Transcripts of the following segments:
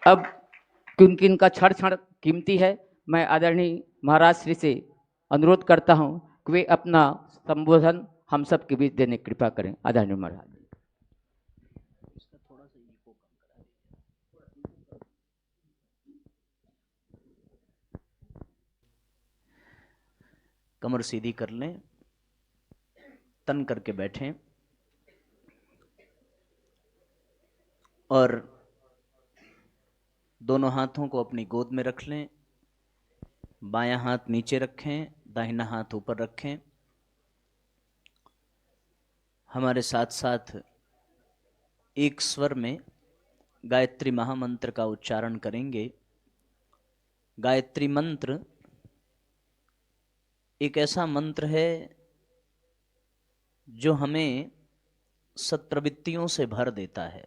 अब क्योंकि इनका क्षण क्षण कीमती है, मैं आदरणीय महाराज श्री से अनुरोध करता हूं कि वे अपना संबोधन हम सब के बीच देने की कृपा करें। आदरणीय महाराज। कमर सीधी कर लें, तन करके बैठें और दोनों हाथों को अपनी गोद में रख लें। बायां हाथ नीचे रखें, दाहिना हाथ ऊपर रखें। हमारे साथ साथ एक स्वर में गायत्री महामंत्र का उच्चारण करेंगे। गायत्री मंत्र एक ऐसा मंत्र है जो हमें सत्प्रवृत्तियों से भर देता है,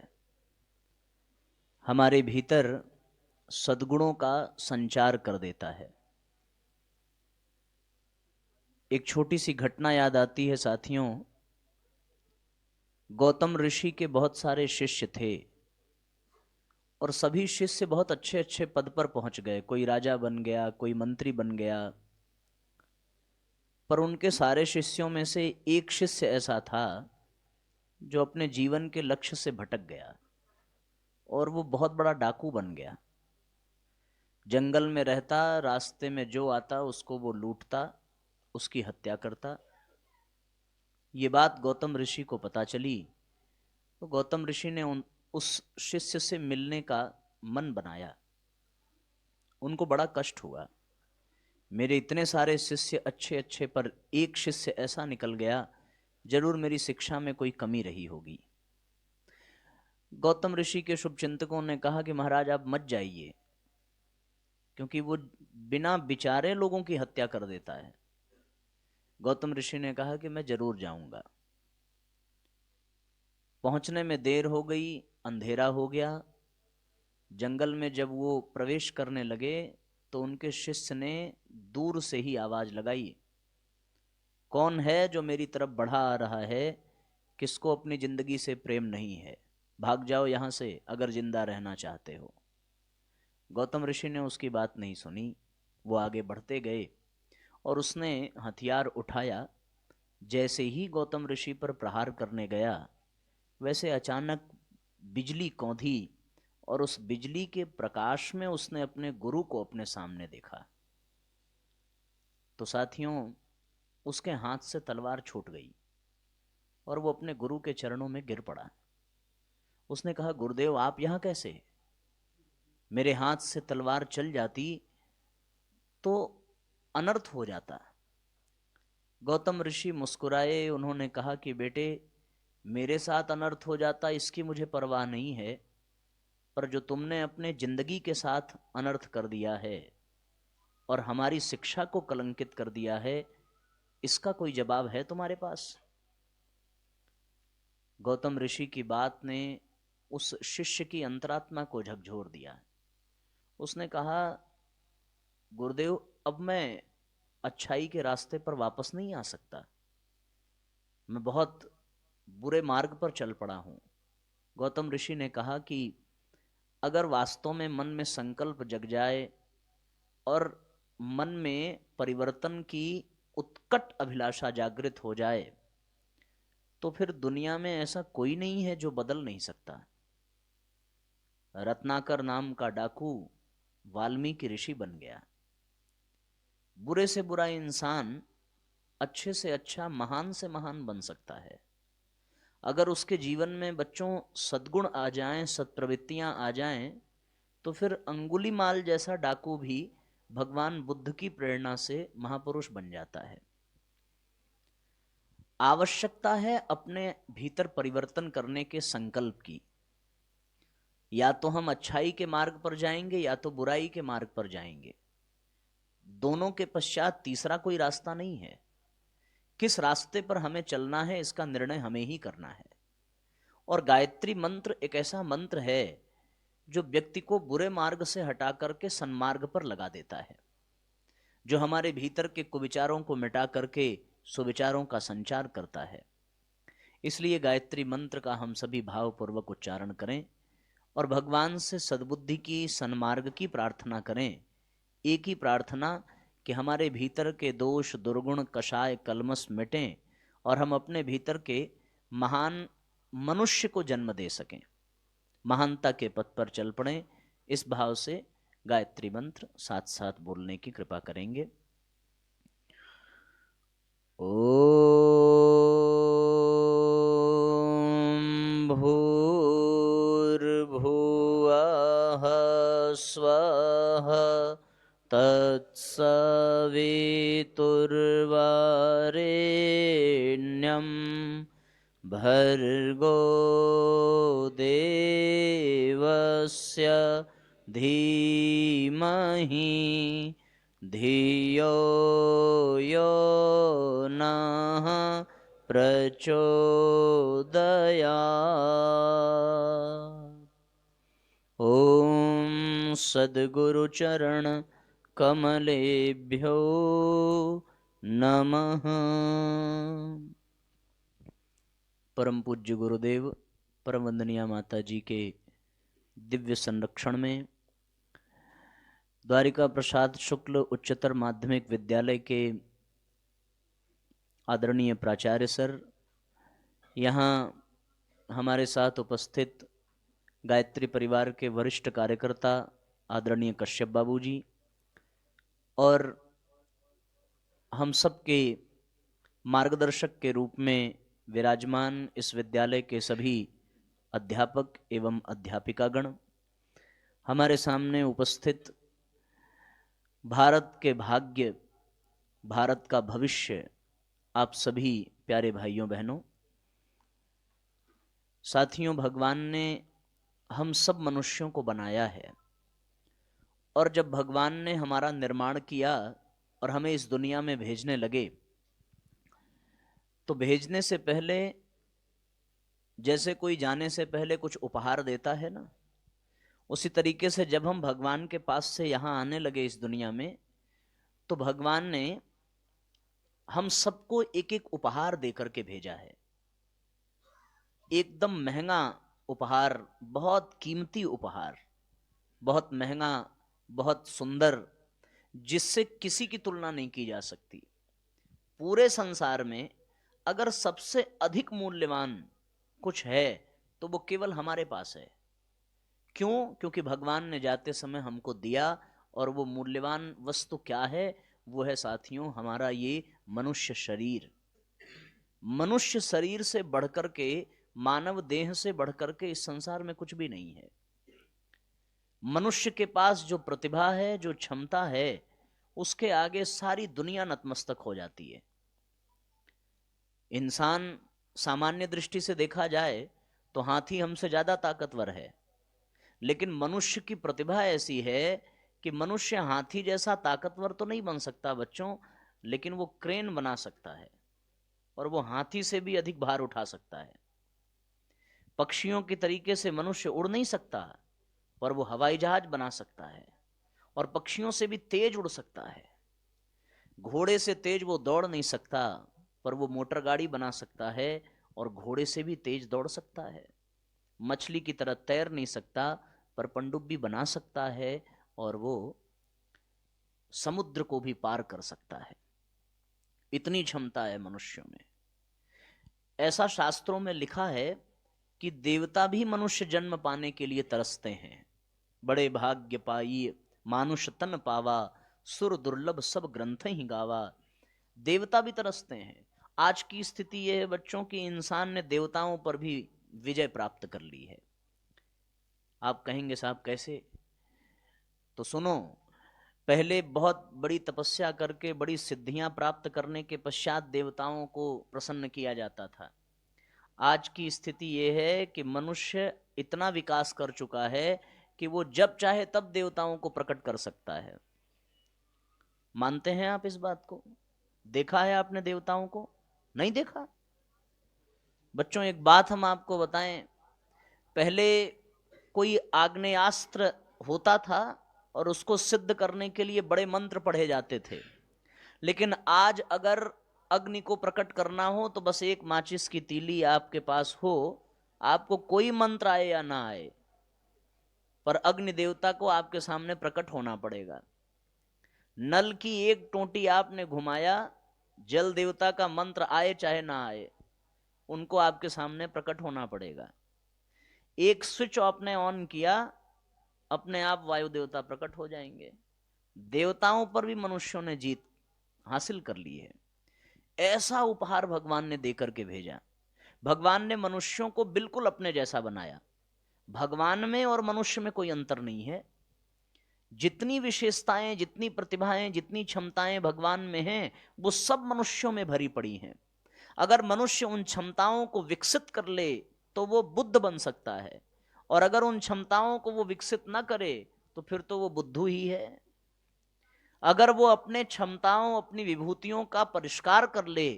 हमारे भीतर सद्गुणों का संचार कर देता है। एक छोटी सी घटना याद आती है साथियों। गौतम ऋषि के बहुत सारे शिष्य थे और सभी शिष्य बहुत अच्छे अच्छे पद पर पहुंच गए। कोई राजा बन गया, कोई मंत्री बन गया, पर उनके सारे शिष्यों में से एक शिष्य ऐसा था जो अपने जीवन के लक्ष्य से भटक गया और वो बहुत बड़ा डाकू बन गया। जंगल में रहता, रास्ते में जो आता उसको वो लूटता, उसकी हत्या करता। ये बात गौतम ऋषि को पता चली तो गौतम ऋषि ने उस शिष्य से मिलने का मन बनाया। उनको बड़ा कष्ट हुआ, मेरे इतने सारे शिष्य अच्छे अच्छे, पर एक शिष्य ऐसा निकल गया, जरूर मेरी शिक्षा में कोई कमी रही होगी। गौतम ऋषि के शुभचिंतकों ने कहा कि महाराज आप मत जाइए, क्योंकि वो बिना विचारे लोगों की हत्या कर देता है। गौतम ऋषि ने कहा कि मैं जरूर जाऊंगा। पहुंचने में देर हो गई, अंधेरा हो गया। जंगल में जब वो प्रवेश करने लगे तो उनके शिष्य ने दूर से ही आवाज लगाई, कौन है जो मेरी तरफ बढ़ा आ रहा है? किसको अपनी जिंदगी से प्रेम नहीं है? भाग जाओ यहां से अगर जिंदा रहना चाहते हो। गौतम ऋषि ने उसकी बात नहीं सुनी, वो आगे बढ़ते गए और उसने हथियार उठाया। जैसे ही गौतम ऋषि पर प्रहार करने गया, वैसे अचानक बिजली कौंधी और उस बिजली के प्रकाश में उसने अपने गुरु को अपने सामने देखा। तो साथियों, उसके हाथ से तलवार छूट गई और वो अपने गुरु के चरणों में गिर पड़ा। उसने कहा, गुरुदेव आप यहां कैसे? मेरे हाथ से तलवार चल जाती तो अनर्थ हो जाता। गौतम ऋषि मुस्कुराए, उन्होंने कहा कि बेटे, मेरे साथ अनर्थ हो जाता इसकी मुझे परवाह नहीं है, पर जो तुमने अपने जिंदगी के साथ अनर्थ कर दिया है और हमारी शिक्षा को कलंकित कर दिया है, इसका कोई जवाब है तुम्हारे पास? गौतम ऋषि की बात ने उस शिष्य की अंतरात्मा को झकझोर दिया। उसने कहा, गुरुदेव अब मैं अच्छाई के रास्ते पर वापस नहीं आ सकता, मैं बहुत बुरे मार्ग पर चल पड़ा हूं। गौतम ऋषि ने कहा कि अगर वास्तव में मन में संकल्प जग जाए और मन में परिवर्तन की उत्कट अभिलाषा जागृत हो जाए, तो फिर दुनिया में ऐसा कोई नहीं है जो बदल नहीं सकता। रत्नाकर नाम का डाकू वाल्मीकि ऋषि बन गया। बुरे से बुरा इंसान अच्छे से अच्छा, महान से महान बन सकता है। अगर उसके जीवन में बच्चों सद्गुण आ जाएं, सत्प्रवृत्तियां आ जाएं, तो फिर अंगुलीमाल जैसा डाकू भी भगवान बुद्ध की प्रेरणा से महापुरुष बन जाता है। आवश्यकता है अपने भीतर परिवर्तन करने के संकल्प की। या तो हम अच्छाई के मार्ग पर जाएंगे या तो बुराई के मार्ग पर जाएंगे। दोनों के पश्चात तीसरा कोई रास्ता नहीं है। किस रास्ते पर हमें चलना है इसका निर्णय हमें ही करना है। और गायत्री मंत्र एक ऐसा मंत्र है जो व्यक्ति को बुरे मार्ग से हटा करके सन्मार्ग पर लगा देता है, जो हमारे भीतर के कुविचारों को मिटा करके सुविचारों का संचार करता है। इसलिए गायत्री मंत्र का हम सभी भावपूर्वक उच्चारण करें और भगवान से सद्बुद्धि की, सन्मार्ग की प्रार्थना करें। एक ही प्रार्थना कि हमारे भीतर के दोष, दुर्गुण, कषाय, कलमश मिटें और हम अपने भीतर के महान मनुष्य को जन्म दे सकें, महानता के पथ पर चल पड़ें। इस भाव से गायत्री मंत्र साथ साथ बोलने की कृपा करेंगे। ओम भूर्भुवः स्वः तत्सवितुर्वरेण्यं भर्गो देवस्य धीमहि धियो यो नः प्रचोदयात्। ओम सद्गुरुचरण कमलेभ्यो नमः। परम पूज्य गुरुदेव परम वंदनीय माता जी के दिव्य संरक्षण में द्वारिका प्रसाद शुक्ल उच्चतर माध्यमिक विद्यालय के आदरणीय प्राचार्य सर, यहाँ हमारे साथ उपस्थित गायत्री परिवार के वरिष्ठ कार्यकर्ता आदरणीय कश्यप बाबू जी, और हम सब के मार्गदर्शक के रूप में विराजमान इस विद्यालय के सभी अध्यापक एवं अध्यापिकागण, हमारे सामने उपस्थित भारत के भाग्य, भारत का भविष्य, आप सभी प्यारे भाइयों बहनों, साथियों, भगवान ने हम सब मनुष्यों को बनाया है और जब भगवान ने हमारा निर्माण किया और हमें इस दुनिया में भेजने लगे, तो भेजने से पहले जैसे कोई जाने से पहले कुछ उपहार देता है ना, उसी तरीके से जब हम भगवान के पास से यहाँ आने लगे इस दुनिया में, तो भगवान ने हम सबको एक एक उपहार देकर के भेजा है। एकदम महंगा उपहार, बहुत कीमती उपहार, बहुत महंगा, बहुत सुंदर, जिससे किसी की तुलना नहीं की जा सकती। पूरे संसार में अगर सबसे अधिक मूल्यवान कुछ है तो वो केवल हमारे पास है। क्यों? क्योंकि भगवान ने जाते समय हमको दिया, और वो मूल्यवान वस्तु क्या है? वो है साथियों हमारा ये मनुष्य शरीर। मनुष्य शरीर से बढ़कर के, मानव देह से बढ़कर के इस संसार में कुछ भी नहीं है। मनुष्य के पास जो प्रतिभा है, जो क्षमता है, उसके आगे सारी दुनिया नतमस्तक हो जाती है। इंसान सामान्य दृष्टि से देखा जाए तो हाथी हमसे ज्यादा ताकतवर है, लेकिन मनुष्य की प्रतिभा ऐसी है कि मनुष्य हाथी जैसा ताकतवर तो नहीं बन सकता बच्चों, लेकिन वो क्रेन बना सकता है और वो हाथी से भी अधिक भार उठा सकता है। पक्षियों की तरीके से मनुष्य उड़ नहीं सकता, पर वो हवाई जहाज बना सकता है और पक्षियों से भी तेज उड़ सकता है। घोड़े से तेज वो दौड़ नहीं सकता, पर वो मोटर गाड़ी बना सकता है और घोड़े से भी तेज दौड़ सकता है। मछली की तरह तैर नहीं सकता, पर पनडुब्बी बना सकता है और वो समुद्र को भी पार कर सकता है। इतनी क्षमता है मनुष्यों में। ऐसा शास्त्रों में लिखा है कि देवता भी मनुष्य जन्म पाने के लिए तरसते हैं। बड़े भाग्य पाई मानुष तन पावा, सुर दुर्लभ सब ग्रंथ ही गावा। देवता भी तरसते हैं। आज की स्थिति यह है बच्चों की इंसान ने देवताओं पर भी विजय प्राप्त कर ली है। आप कहेंगे साहब कैसे? तो सुनो, पहले बहुत बड़ी तपस्या करके बड़ी सिद्धियां प्राप्त करने के पश्चात देवताओं को प्रसन्न किया जाता था। आज की स्थिति यह है कि मनुष्य इतना विकास कर चुका है कि वो जब चाहे तब देवताओं को प्रकट कर सकता है। मानते हैं आप इस बात को? देखा है आपने देवताओं को? नहीं देखा? बच्चों एक बात हम आपको बताएं, पहले कोई आग्नेयास्त्र होता था और उसको सिद्ध करने के लिए बड़े मंत्र पढ़े जाते थे, लेकिन आज अगर अग्नि को प्रकट करना हो तो बस एक माचिस की तीली आपके पास हो, आपको कोई मंत्र आए या ना आए, पर अग्नि देवता को आपके सामने प्रकट होना पड़ेगा। नल की एक टोंटी आपने घुमाया, जल देवता का मंत्र आए चाहे ना आए, उनको आपके सामने प्रकट होना पड़ेगा। एक स्विच आपने ऑन किया, अपने आप वायु देवता प्रकट हो जाएंगे। देवताओं पर भी मनुष्यों ने जीत हासिल कर ली है। ऐसा उपहार भगवान ने देकर के भेजा। भगवान ने मनुष्यों को बिल्कुल अपने जैसा बनाया। भगवान में और मनुष्य में कोई अंतर नहीं है। जितनी विशेषताएं, जितनी प्रतिभाएं, जितनी क्षमताएं भगवान में हैं, वो सब मनुष्यों में भरी पड़ी हैं। अगर मनुष्य उन क्षमताओं को विकसित कर ले तो वो बुद्ध बन सकता है, और अगर उन क्षमताओं को वो विकसित ना करे तो फिर तो वो बुद्धू ही है। अगर वो अपने क्षमताओं, अपनी विभूतियों का परिष्कार कर ले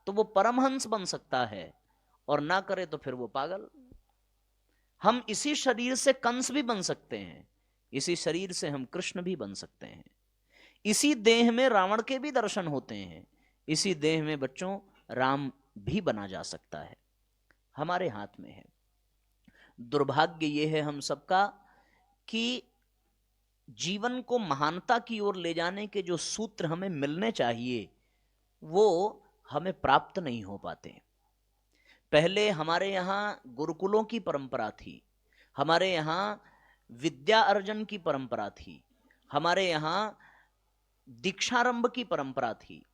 तो वो परमहंस बन सकता है, और ना करे तो फिर वो पागल। हम इसी शरीर से कंस भी बन सकते हैं, इसी शरीर से हम कृष्ण भी बन सकते हैं। इसी देह में रावण के भी दर्शन होते हैं, इसी देह में बच्चों राम भी बना जा सकता है। हमारे हाथ में है। दुर्भाग्य ये है हम सबका कि जीवन को महानता की ओर ले जाने के जो सूत्र हमें मिलने चाहिए वो हमें प्राप्त नहीं हो पाते। पहले हमारे यहाँ गुरुकुलों की परंपरा थी, हमारे यहाँ विद्या अर्जन की परंपरा थी, हमारे यहाँ दीक्षारंभ की परंपरा थी।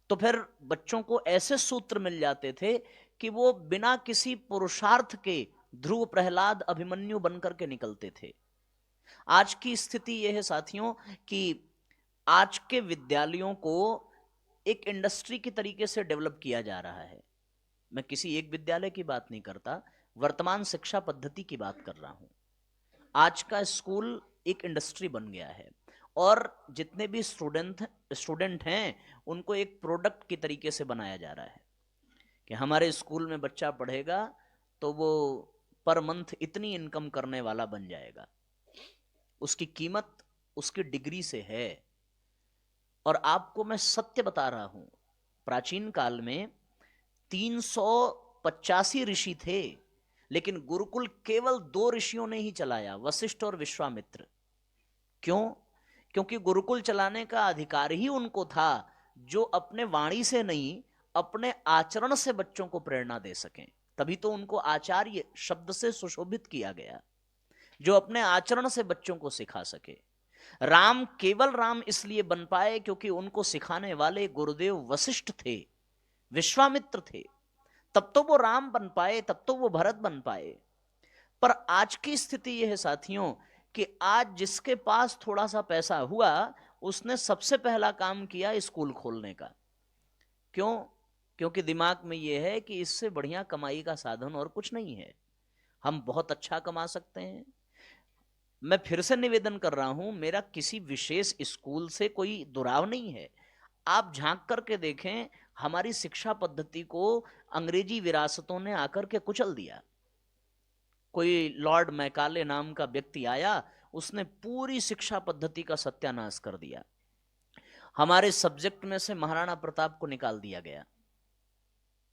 तो फिर बच्चों को ऐसे सूत्र मिल जाते थे कि वो बिना किसी पुरुषार्थ के ध्रुव, प्रहलाद, अभिमन्यु बनकर के निकलते थे। आज की स्थिति यह है साथियों कि आज के विद्यालयों को एक इंडस्ट्री की तरीके से डेवलप किया जा रहा है। मैं किसी एक विद्यालय की बात नहीं करता, वर्तमान शिक्षा पद्धति की बात कर रहा हूं। आज का स्कूल एक इंडस्ट्री बन गया है, और जितने भी स्टूडेंट हैं उनको एक प्रोडक्ट की तरीके से बनाया जा रहा है कि हमारे स्कूल में बच्चा पढ़ेगा तो वो पर मंथ इतनी इनकम करने वाला बन जाएगा। उसकी कीमत उसकी डिग्री से है। और आपको मैं सत्य बता रहा हूं, प्राचीन काल में 385 ऋषि थे, लेकिन गुरुकुल केवल 2 ऋषियों ने ही चलाया, वशिष्ठ और विश्वामित्र। क्यों? क्योंकि गुरुकुल चलाने का अधिकार ही उनको था जो अपने वाणी से नहीं, अपने आचरण से बच्चों को प्रेरणा दे सकें। तभी तो उनको आचार्य शब्द से सुशोभित किया गया, जो अपने आचरण से बच्चों को सिखा सके। राम केवल राम इसलिए बन पाए क्योंकि उनको सिखाने वाले गुरुदेव वशिष्ठ थे, विश्वामित्र थे। तब तो वो राम बन पाए, तब तो वो भरत बन पाए। पर आज की स्थिति यह है साथियों कि आज जिसके पास थोड़ा सा पैसा हुआ, उसने सबसे पहला काम किया स्कूल खोलने का। क्यों? क्योंकि दिमाग में यह है कि इससे बढ़िया कमाई का साधन और कुछ नहीं है, हम बहुत अच्छा कमा सकते हैं। मैं फिर से निवेदन कर रहा हूं, मेरा किसी विशेष स्कूल से कोई दुराव नहीं है। आप झांक करके देखें, हमारी शिक्षा पद्धति को अंग्रेजी विरासतों ने आकर के कुचल दिया। कोई लॉर्ड मैकाले नाम का व्यक्ति आया, उसने पूरी शिक्षा पद्धति का सत्यानाश कर दिया। हमारे सब्जेक्ट में से महाराणा प्रताप को निकाल दिया गया,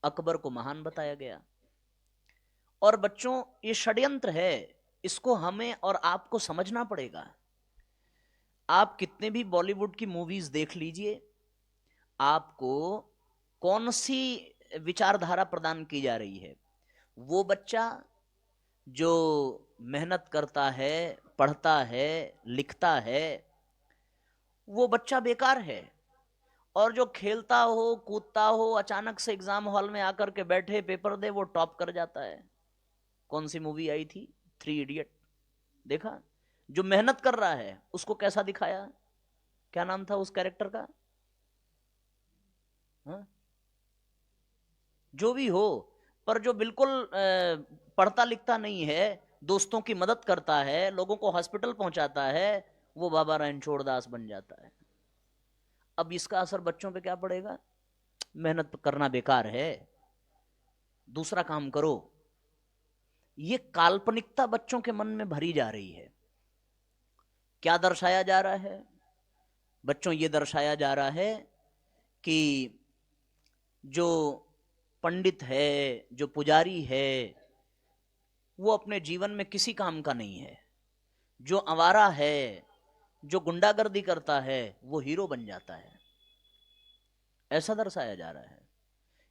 अकबर को महान बताया गया। और बच्चों, ये षड्यंत्र है, इसको हमें और आपको समझना पड़ेगा। आप कितने भी बॉलीवुड की मूवीज देख लीजिए, आपको कौन सी विचारधारा प्रदान की जा रही है? वो बच्चा जो मेहनत करता है, पढ़ता है, लिखता है, वो बच्चा बेकार है। और जो खेलता हो, कूदता हो, अचानक से एग्जाम हॉल में आकर के बैठे पेपर दे, वो टॉप कर जाता है। कौन सी मूवी आई थी? 3 इडियट, देखा? जो मेहनत कर रहा है उसको कैसा दिखाया? क्या नाम था उस कैरेक्टर का? हाँ? जो भी हो, पर जो बिल्कुल पढ़ता लिखता नहीं है, दोस्तों की मदद करता है, लोगों को हॉस्पिटल पहुंचाता है, वो बाबा रणछोड़ दास बन जाता है। अब इसका असर बच्चों पे क्या पड़ेगा? मेहनत करना बेकार है, दूसरा काम करो। ये काल्पनिकता बच्चों के मन में भरी जा रही है। क्या दर्शाया जा रहा है बच्चों? ये दर्शाया जा रहा है कि जो पंडित है, जो पुजारी है, वो अपने जीवन में किसी काम का नहीं है। जो आवारा है, जो गुंडागर्दी करता है, वो हीरो बन जाता है, ऐसा दर्शाया जा रहा है।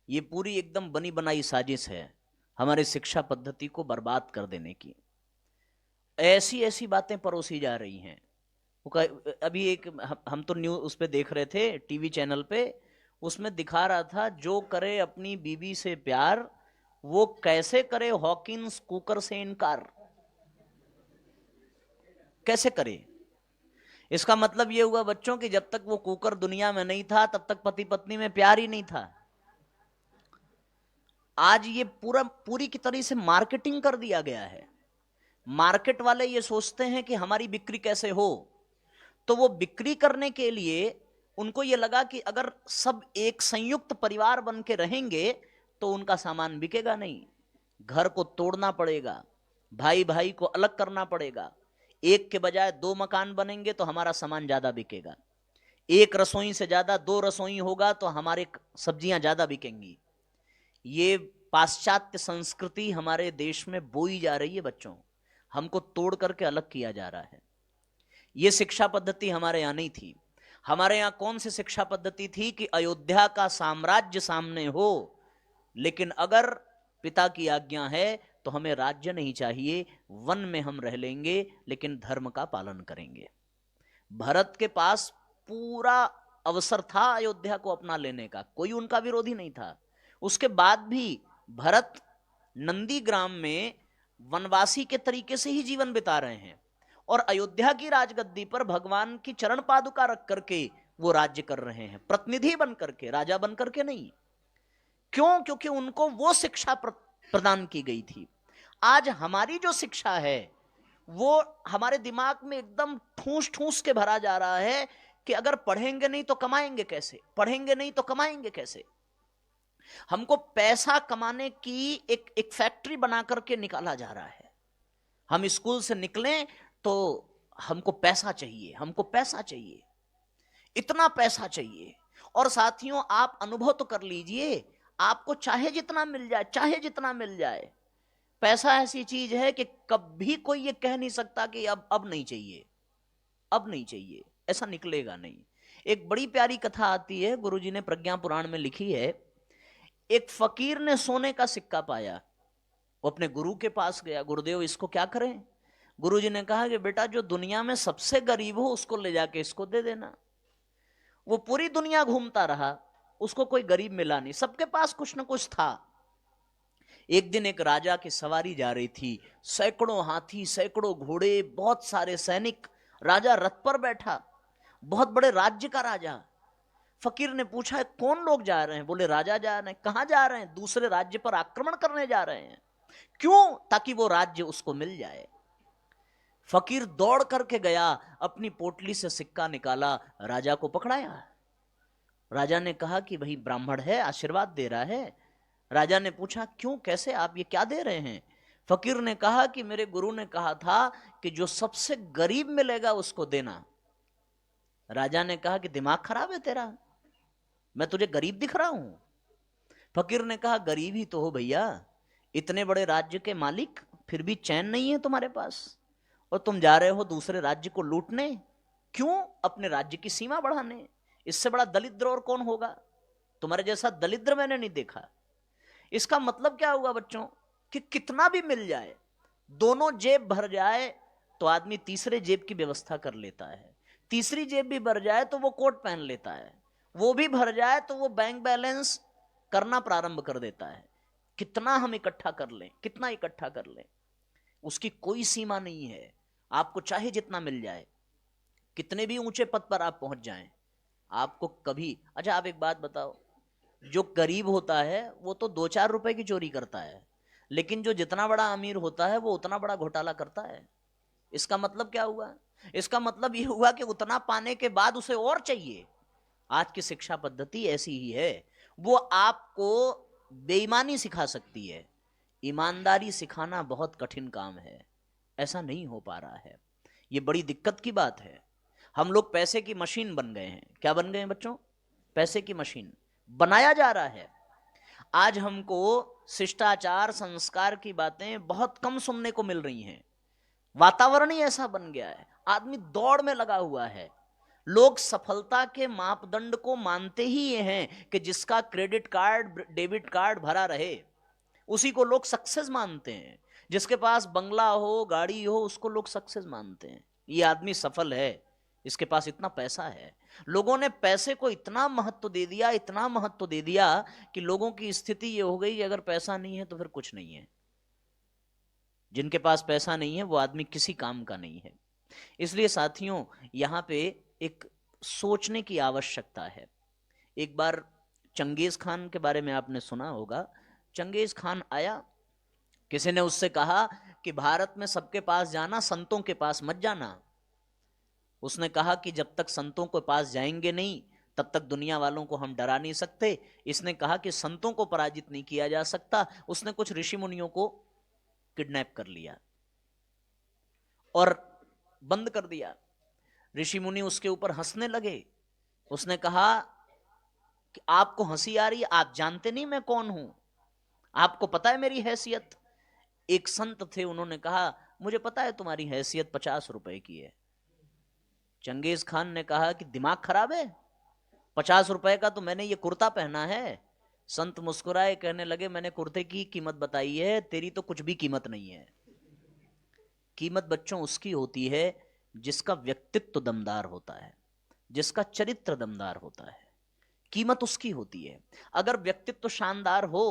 ये पूरी एकदम बनी बनाई साजिश है हमारी शिक्षा पद्धति को बर्बाद कर देने की। ऐसी ऐसी बातें परोसी जा रही हैं। अभी एक हम तो न्यूज उस पे देख रहे थे, टीवी चैनल पे, उसमें दिखा रहा था जो करे अपनी बीवी से प्यार वो कैसे करे हॉकिंस कुकर से इनकार, कैसे करे। इसका मतलब ये हुआ बच्चों कि जब तक वो कुकर दुनिया में नहीं था तब तक पति पत्नी में प्यार ही नहीं था। आज ये पूरी की तरह से मार्केटिंग कर दिया गया है। मार्केट वाले ये सोचते हैं कि हमारी बिक्री कैसे हो, तो वो बिक्री करने के लिए उनको ये लगा कि अगर सब एक संयुक्त परिवार बन के रहेंगे तो उनका सामान बिकेगा नहीं, घर को तोड़ना पड़ेगा, भाई भाई को अलग करना पड़ेगा, एक के बजाय 2 मकान बनेंगे तो हमारा सामान ज्यादा बिकेगा, एक रसोई से ज्यादा 2 रसोई होगा तो हमारे सब्जियां ज्यादा बिकेंगी। ये पाश्चात्य संस्कृति हमारे देश में बोई जा रही है बच्चों, हमको तोड़ करके अलग किया जा रहा है। ये शिक्षा पद्धति हमारे यहाँ नहीं थी। हमारे यहाँ कौन सी शिक्षा पद्धति थी कि अयोध्या का साम्राज्य सामने हो, लेकिन अगर पिता की आज्ञा है तो हमें राज्य नहीं चाहिए, वन में हम रह लेंगे लेकिन धर्म का पालन करेंगे। भरत के पास पूरा अवसर था अयोध्या को अपना लेने का, कोई उनका विरोधी नहीं था। उसके बाद भी भरत नंदीग्राम में वनवासी के तरीके से ही जीवन बिता रहे हैं और अयोध्या की राजगद्दी पर भगवान की चरण पादुका रख करके वो राज्य कर रहे हैं, प्रतिनिधि बन करके, राजा बन करके नहीं। क्यों? क्योंकि उनको वो शिक्षा प्रदान की गई थी। आज हमारी जो शिक्षा है वो हमारे दिमाग में एकदम ठूस ठूस के भरा जा रहा है कि अगर पढ़ेंगे नहीं तो कमाएंगे कैसे, पढ़ेंगे नहीं तो कमाएंगे कैसे। हमको पैसा कमाने की एक फैक्ट्री बना करके निकाला जा रहा है। हम स्कूल से निकलें तो हमको पैसा चाहिए, हमको पैसा चाहिए, इतना पैसा चाहिए। और साथियों आप अनुभव तो कर लीजिए, आपको चाहे जितना मिल जाए, चाहे जितना मिल जाए, पैसा ऐसी चीज है कि कभी कोई ये कह नहीं सकता कि अब नहीं चाहिए, अब नहीं चाहिए, ऐसा निकलेगा नहीं। एक बड़ी प्यारी कथा आती है, गुरुजी ने प्रज्ञा पुराण में लिखी है। एक फकीर ने सोने का सिक्का पाया, वो अपने गुरु के पास गया, गुरुदेव इसको क्या करें? गुरुजी ने कहा कि बेटा जो दुनिया में सबसे गरीब हो उसको ले जाके इसको दे देना। वो पूरी दुनिया घूमता रहा, उसको कोई गरीब मिला नहीं, सबके पास कुछ न कुछ था। एक दिन एक राजा की सवारी जा रही थी, सैकड़ों हाथी, सैकड़ों घोड़े, बहुत सारे सैनिक, राजा रथ पर बैठा, बहुत बड़े राज्य का राजा। फकीर ने पूछा कौन लोग जा रहे हैं? बोले राजा जा रहे हैं। कहां जा रहे हैं? दूसरे राज्य पर आक्रमण करने जा रहे हैं। क्यों? ताकि वो राज्य उसको मिल जाए। फकीर दौड़ करके गया, अपनी पोटली से सिक्का निकाला, राजा को पकड़ाया। राजा ने कहा कि भाई ब्राह्मण है, आशीर्वाद दे रहा है। राजा ने पूछा क्यों, कैसे, आप ये क्या दे रहे हैं? फकीर ने कहा कि मेरे गुरु ने कहा था कि जो सबसे गरीब मिलेगा उसको देना। राजा ने कहा कि दिमाग खराब है तेरा, मैं तुझे गरीब दिख रहा हूं? फकीर ने कहा गरीब ही तो हो भैया, इतने बड़े राज्य के मालिक, फिर भी चैन नहीं है तुम्हारे पास, और तुम जा रहे हो दूसरे राज्य को लूटने। क्यों? अपने राज्य की सीमा बढ़ाने। इससे बड़ा दलिद्र और कौन होगा? तुम्हारे जैसा दलिद्र मैंने नहीं देखा। इसका मतलब क्या हुआ बच्चों कि कितना भी मिल जाए, दोनों जेब भर जाए तो आदमी तीसरे जेब की व्यवस्था कर लेता है, तीसरी जेब भी भर जाए तो वो कोट पहन लेता है, वो भी भर जाए तो वो बैंक बैलेंस करना प्रारंभ कर देता है। कितना हम इकट्ठा कर लें, कितना इकट्ठा कर लें, उसकी कोई सीमा नहीं है। आपको चाहे जितना मिल जाए, कितने भी ऊंचे पद पर आप पहुंच जाएं, आपको कभी, अच्छा आप एक बात बताओ, जो गरीब होता है वो तो 2-4 रुपए की चोरी करता है, लेकिन जो जितना बड़ा अमीर होता है वो उतना बड़ा घोटाला करता है। इसका मतलब क्या हुआ? इसका मतलब ये हुआ कि उतना पाने के बाद उसे और चाहिए। आज की शिक्षा पद्धति ऐसी ही है, वो आपको बेईमानी सिखा सकती है, ईमानदारी सिखाना बहुत कठिन काम है, ऐसा नहीं हो पा रहा है। ये बड़ी दिक्कत की बात है। हम लोग पैसे की मशीन बन गए हैं। क्या बन गए हैं बच्चों? पैसे की मशीन बनाया जा रहा है। आज हमको शिष्टाचार, संस्कार की बातें बहुत कम सुनने को मिल रही हैं। वातावरण ही ऐसा बन गया है, आदमी दौड़ में लगा हुआ है। लोग सफलता के मापदंड को मानते ही ये हैं कि जिसका क्रेडिट कार्ड डेबिट कार्ड भरा रहे उसी को लोग सक्सेस मानते हैं। जिसके पास बंगला हो, गाड़ी हो, उसको लोग सक्सेस मानते हैं। ये आदमी सफल है, इसके पास इतना पैसा है। लोगों ने पैसे को इतना महत्व दे दिया, इतना महत्व दे दिया कि लोगों की स्थिति ये हो गई कि अगर पैसा नहीं है तो फिर कुछ नहीं है। जिनके पास पैसा नहीं है वो आदमी किसी काम का नहीं है। इसलिए साथियों, यहाँ पे एक सोचने की आवश्यकता है। एक बार चंगेज खान के बारे में आपने सुना होगा। चंगेज खान आया, किसी ने उससे कहा कि भारत में सबके पास जाना, संतों के पास मत जाना। उसने कहा कि जब तक संतों के पास जाएंगे नहीं तब तक दुनिया वालों को हम डरा नहीं सकते। इसने कहा कि संतों को पराजित नहीं किया जा सकता। उसने कुछ ऋषि मुनियों को किडनैप कर लिया और बंद कर दिया। ऋषि मुनि उसके ऊपर हंसने लगे। उसने कहा कि आपको हंसी आ रही है, आप जानते नहीं मैं कौन हूं, आपको पता है मेरी हैसियत। एक संत थे, उन्होंने कहा मुझे पता है तुम्हारी हैसियत 50 रुपए की है। चंगेज खान ने कहा कि दिमाग खराब है, 50 रुपए का तो मैंने ये कुर्ता पहना है। संत मुस्कुराए, कहने लगे मैंने कुर्ते की कीमत बताई है, तेरी तो कुछ भी कीमत नहीं है। कीमत बच्चों उसकी होती है जिसका व्यक्तित्व दमदार होता है, जिसका चरित्र दमदार होता है, कीमत उसकी होती है। अगर व्यक्तित्व शानदार हो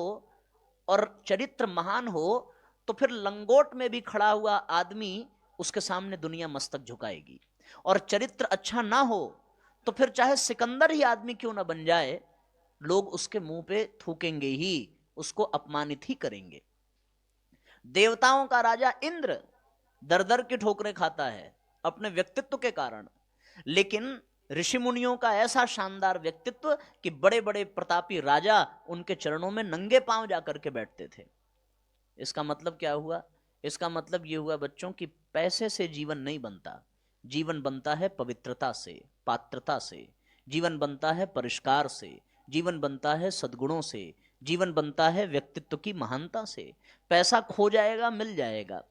और चरित्र महान हो तो फिर लंगोट में भी खड़ा हुआ आदमी उसके सामने दुनिया मस्तक झुकाएगी। और चरित्र अच्छा ना हो तो फिर चाहे सिकंदर ही आदमी क्यों ना बन जाए, लोग उसके मुंह पे थूकेंगे ही, उसको अपमानित ही करेंगे। देवताओं का राजा इंद्र दर दर की ठोकरें खाता है अपने व्यक्तित्व के कारण, लेकिन ऋषि मुनियों का ऐसा शानदार व्यक्तित्व कि बड़े बड़े प्रतापी राजा उनके चरणों में नंगे पांव जाकर के बैठते थे। इसका मतलब क्या हुआ? इसका मतलब यह हुआ बच्चों कि पैसे से जीवन नहीं बनता। जीवन बनता है पवित्रता से, पात्रता से। जीवन बनता है परिष्कार से। जीवन बनता है सद्गुणों से। जीवन बनता है व्यक्तित्व की महानता से। पैसा खो जाएगा, मिल जाएगा।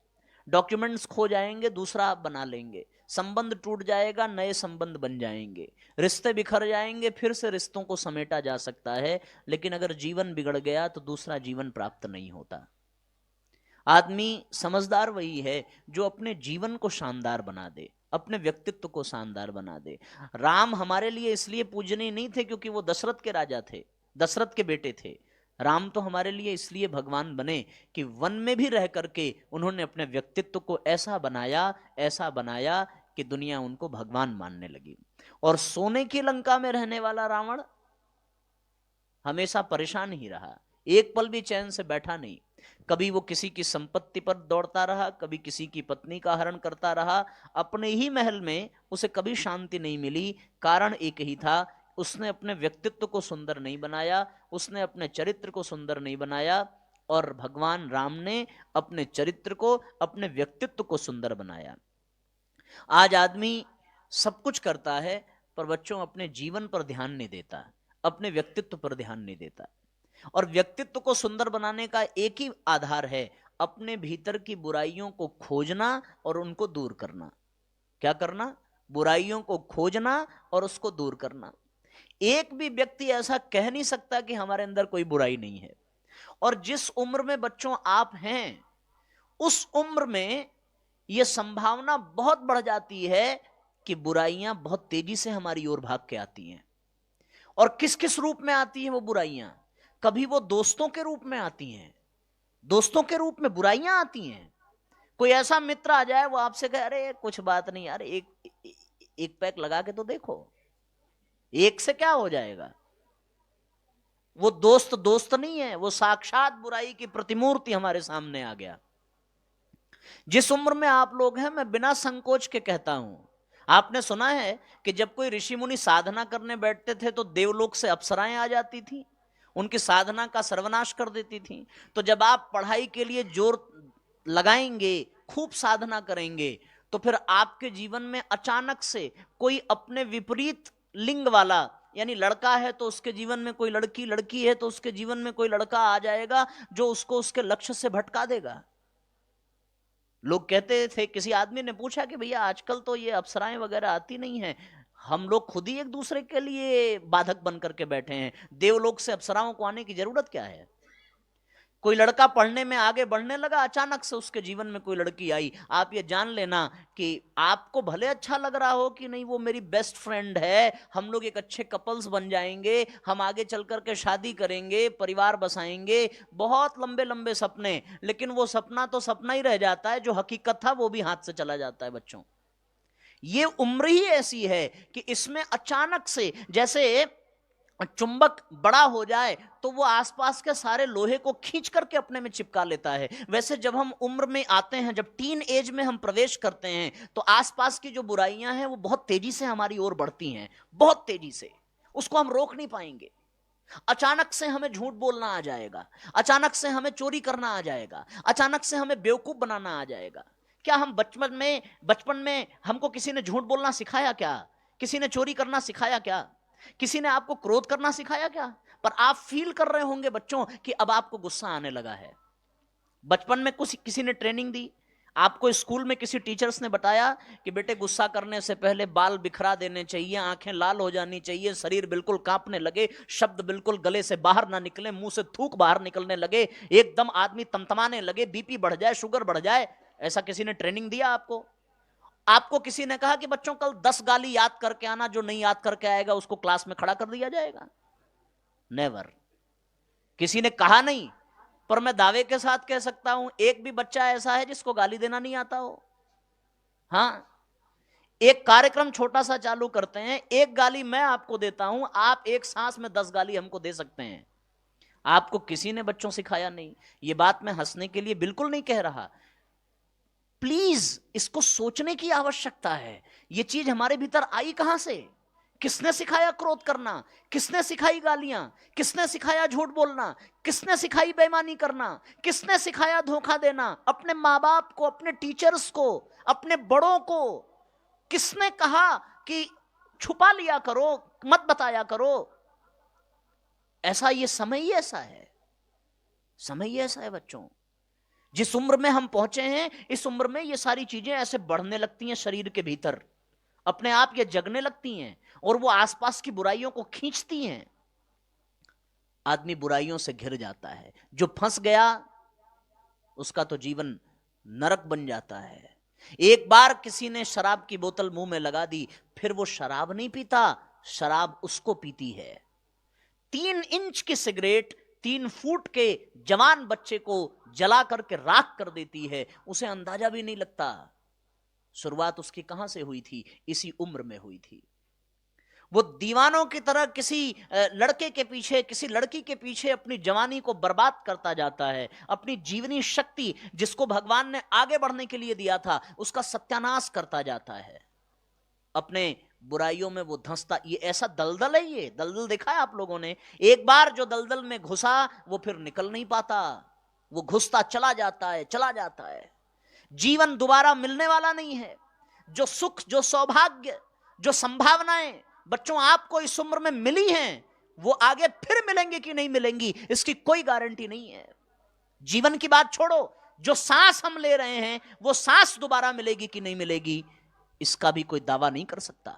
डॉक्यूमेंट्स खो जाएंगे, दूसरा आप बना लेंगे। संबंध टूट जाएगा, नए संबंध बन जाएंगे। रिश्ते बिखर जाएंगे, फिर से रिश्तों को समेटा जा सकता है। लेकिन अगर जीवन बिगड़ गया तो दूसरा जीवन प्राप्त नहीं होता। आदमी समझदार वही है जो अपने जीवन को शानदार बना दे, अपने व्यक्तित्व को शानदार बना दे। राम हमारे लिए इसलिए पूजनीय नहीं थे क्योंकि वो दशरथ के राजा थे, दशरथ के बेटे थे। राम तो हमारे लिए इसलिए भगवान बने कि वन में भी रह करके उन्होंने अपने व्यक्तित्व को ऐसा बनाया, ऐसा बनाया कि दुनिया उनको भगवान मानने लगी। और सोने की लंका में रहने वाला रावण हमेशा परेशान ही रहा, एक पल भी चैन से बैठा नहीं। कभी वो किसी की संपत्ति पर दौड़ता रहा, कभी किसी की पत्नी का हरण करता रहा। अपने ही महल में उसे कभी शांति नहीं मिली। कारण एक ही था, उसने अपने व्यक्तित्व को सुंदर नहीं बनाया, उसने अपने चरित्र को सुंदर नहीं बनाया। और भगवान राम ने अपने चरित्र को, अपने व्यक्तित्व को सुंदर बनाया। आज आदमी सब कुछ करता है पर बच्चों अपने जीवन पर ध्यान नहीं देता, अपने व्यक्तित्व पर ध्यान नहीं देता। और व्यक्तित्व को सुंदर बनाने का एक ही आधार है, अपने भीतर की बुराइयों को खोजना और उनको दूर करना। क्या करना? बुराइयों को खोजना और उसको दूर करना। एक भी व्यक्ति ऐसा कह नहीं सकता कि हमारे अंदर कोई बुराई नहीं है। और जिस उम्र में बच्चों आप हैं, उस उम्र में यह संभावना बहुत बढ़ जाती है कि बुराइयां बहुत तेजी से हमारी ओर भाग के आती हैं। और किस किस रूप में आती हैं वो बुराइयां? कभी वो दोस्तों के रूप में आती हैं, दोस्तों के रूप में बुराइयां आती हैं। कोई ऐसा मित्र आ जाए, वो आपसे कहे अरे कुछ बात नहीं यार, एक पैक लगा के तो देखो, एक से क्या हो जाएगा। वो दोस्त दोस्त नहीं है, वो साक्षात बुराई की प्रतिमूर्ति हमारे सामने आ गया। जिस उम्र में आप लोग हैं, मैं बिना संकोच के कहता हूं, आपने सुना है कि जब कोई ऋषि मुनि साधना करने बैठते थे तो देवलोक से अप्सराएं आ जाती थी, उनकी साधना का सर्वनाश कर देती थी। तो जब आप पढ़ाई के लिए जोर लगाएंगे, खूब साधना करेंगे, तो फिर आपके जीवन में अचानक से कोई अपने विपरीत लिंग वाला, यानी लड़का है तो उसके जीवन में कोई लड़की, लड़की है तो उसके जीवन में कोई लड़का आ जाएगा जो उसको उसके लक्ष्य से भटका देगा। लोग कहते थे, किसी आदमी ने पूछा कि भैया आजकल तो ये अप्सराएं वगैरह आती नहीं हैं, हम लोग खुद ही एक दूसरे के लिए बाधक बन करके बैठे हैं, देवलोक से अप्सराओं को आने की जरूरत क्या है। कोई लड़का पढ़ने में आगे बढ़ने लगा, अचानक से उसके जीवन में कोई लड़की आई, आप ये जान लेना कि आपको भले अच्छा लग रहा हो कि नहीं वो मेरी बेस्ट फ्रेंड है, हम लोग एक अच्छे कपल्स बन जाएंगे, हम आगे चल करके शादी करेंगे, परिवार बसाएंगे, बहुत लंबे लंबे सपने, लेकिन वो सपना तो सपना ही रह जाता है, जो हकीकत था वो भी हाथ से चला जाता है। बच्चों, ये उम्र ही ऐसी है कि इसमें अचानक से जैसे चुंबक बड़ा हो जाए तो वो आसपास के सारे लोहे को खींच करके अपने में चिपका लेता है, वैसे जब हम उम्र में आते हैं, जब टीन एज में हम प्रवेश करते हैं, तो आसपास की जो बुराइयां हैं वो बहुत तेजी से हमारी ओर बढ़ती हैं, बहुत तेजी से, उसको हम रोक नहीं पाएंगे। अचानक से हमें झूठ बोलना आ जाएगा, अचानक से हमें चोरी करना आ जाएगा, अचानक से हमें बेवकूफ बनाना आ जाएगा। क्या हम बचपन में हमको किसी ने झूठ बोलना सिखाया क्या? किसी ने चोरी करना सिखाया क्या? किसी ने आपको क्रोध करना सिखाया क्या? पर आप फील कर रहे होंगे बच्चों कि अब आपको गुस्सा आने लगा है। बचपन में कुछ किसी ने ट्रेनिंग दी आपको, स्कूल में किसी टीचर्स ने बताया कि बेटे गुस्सा करने से पहले बाल बिखरा देने चाहिए, आंखें लाल हो जानी चाहिए, शरीर बिल्कुल कांपने लगे, शब्द बिल्कुल गले से बाहर ना निकले, मुंह से थूक बाहर निकलने लगे, एकदम आदमी तमतमाने लगे, बीपी बढ़ जाए, शुगर बढ़ जाए। ऐसा किसी ने ट्रेनिंग दिया आपको? आपको किसी ने कहा कि बच्चों कल 10 गाली याद करके आना, जो नहीं याद करके आएगा उसको क्लास में खड़ा कर दिया जाएगा? नेवर। किसी ने कहा नहीं, पर मैं दावे के साथ कह सकता हूं एक भी बच्चा ऐसा है जिसको गाली देना नहीं आता हो। हाँ, एक कार्यक्रम छोटा सा चालू करते हैं, एक गाली मैं आपको देता हूं, आप एक सांस में 10 गाली हमको दे सकते हैं। आपको किसी ने बच्चों सिखाया नहीं। ये बात मैं हंसने के लिए बिल्कुल नहीं कह रहा, प्लीज इसको सोचने की आवश्यकता है। ये चीज हमारे भीतर आई कहां से? किसने सिखाया क्रोध करना? किसने सिखाई गालियां? किसने सिखाया झूठ बोलना? किसने सिखाई बेईमानी करना? किसने सिखाया धोखा देना? अपने माँ बाप को, अपने टीचर्स को, अपने बड़ों को किसने कहा कि छुपा लिया करो, मत बताया करो? ऐसा, ये समय ही ऐसा है, समय ही ऐसा है बच्चों। जिस उम्र में हम पहुंचे हैं, इस उम्र में ये सारी चीजें ऐसे बढ़ने लगती हैं शरीर के भीतर, अपने आप ये जगने लगती हैं और वो आसपास की बुराइयों को खींचती हैं। आदमी बुराइयों से घिर जाता है, जो फंस गया उसका तो जीवन नरक बन जाता है। एक बार किसी ने शराब की बोतल मुंह में लगा दी, फिर वो शराब नहीं पीता, शराब उसको पीती है। 3 इंच की सिगरेट 3 फुट के जवान बच्चे को जला करके राख कर देती है, उसे अंदाजा भी नहीं लगता। शुरुआत उसकी कहां से हुई थी? इसी उम्र में हुई थी। वो दीवानों की तरह किसी लड़के के पीछे, किसी लड़की के पीछे अपनी जवानी को बर्बाद करता जाता है, अपनी जीवनी शक्ति जिसको भगवान ने आगे बढ़ने के लिए दिया था उसका सत्यानाश करता जाता है। अपने बुराइयों में वो धंसता, ये ऐसा दलदल है, ये दलदल देखा है आप लोगों ने? एक बार जो दलदल में घुसा वो फिर निकल नहीं पाता, वो घुसता चला जाता है, चला जाता है। जीवन दोबारा मिलने वाला नहीं है। जो सुख, जो सौभाग्य, जो संभावनाएं बच्चों आपको इस उम्र में मिली हैं, वो आगे फिर मिलेंगे कि नहीं मिलेंगी इसकी कोई गारंटी नहीं है। जीवन की बात छोड़ो, जो सांस हम ले रहे हैं वो सांस दोबारा मिलेगी कि नहीं मिलेगी इसका भी कोई दावा नहीं कर सकता।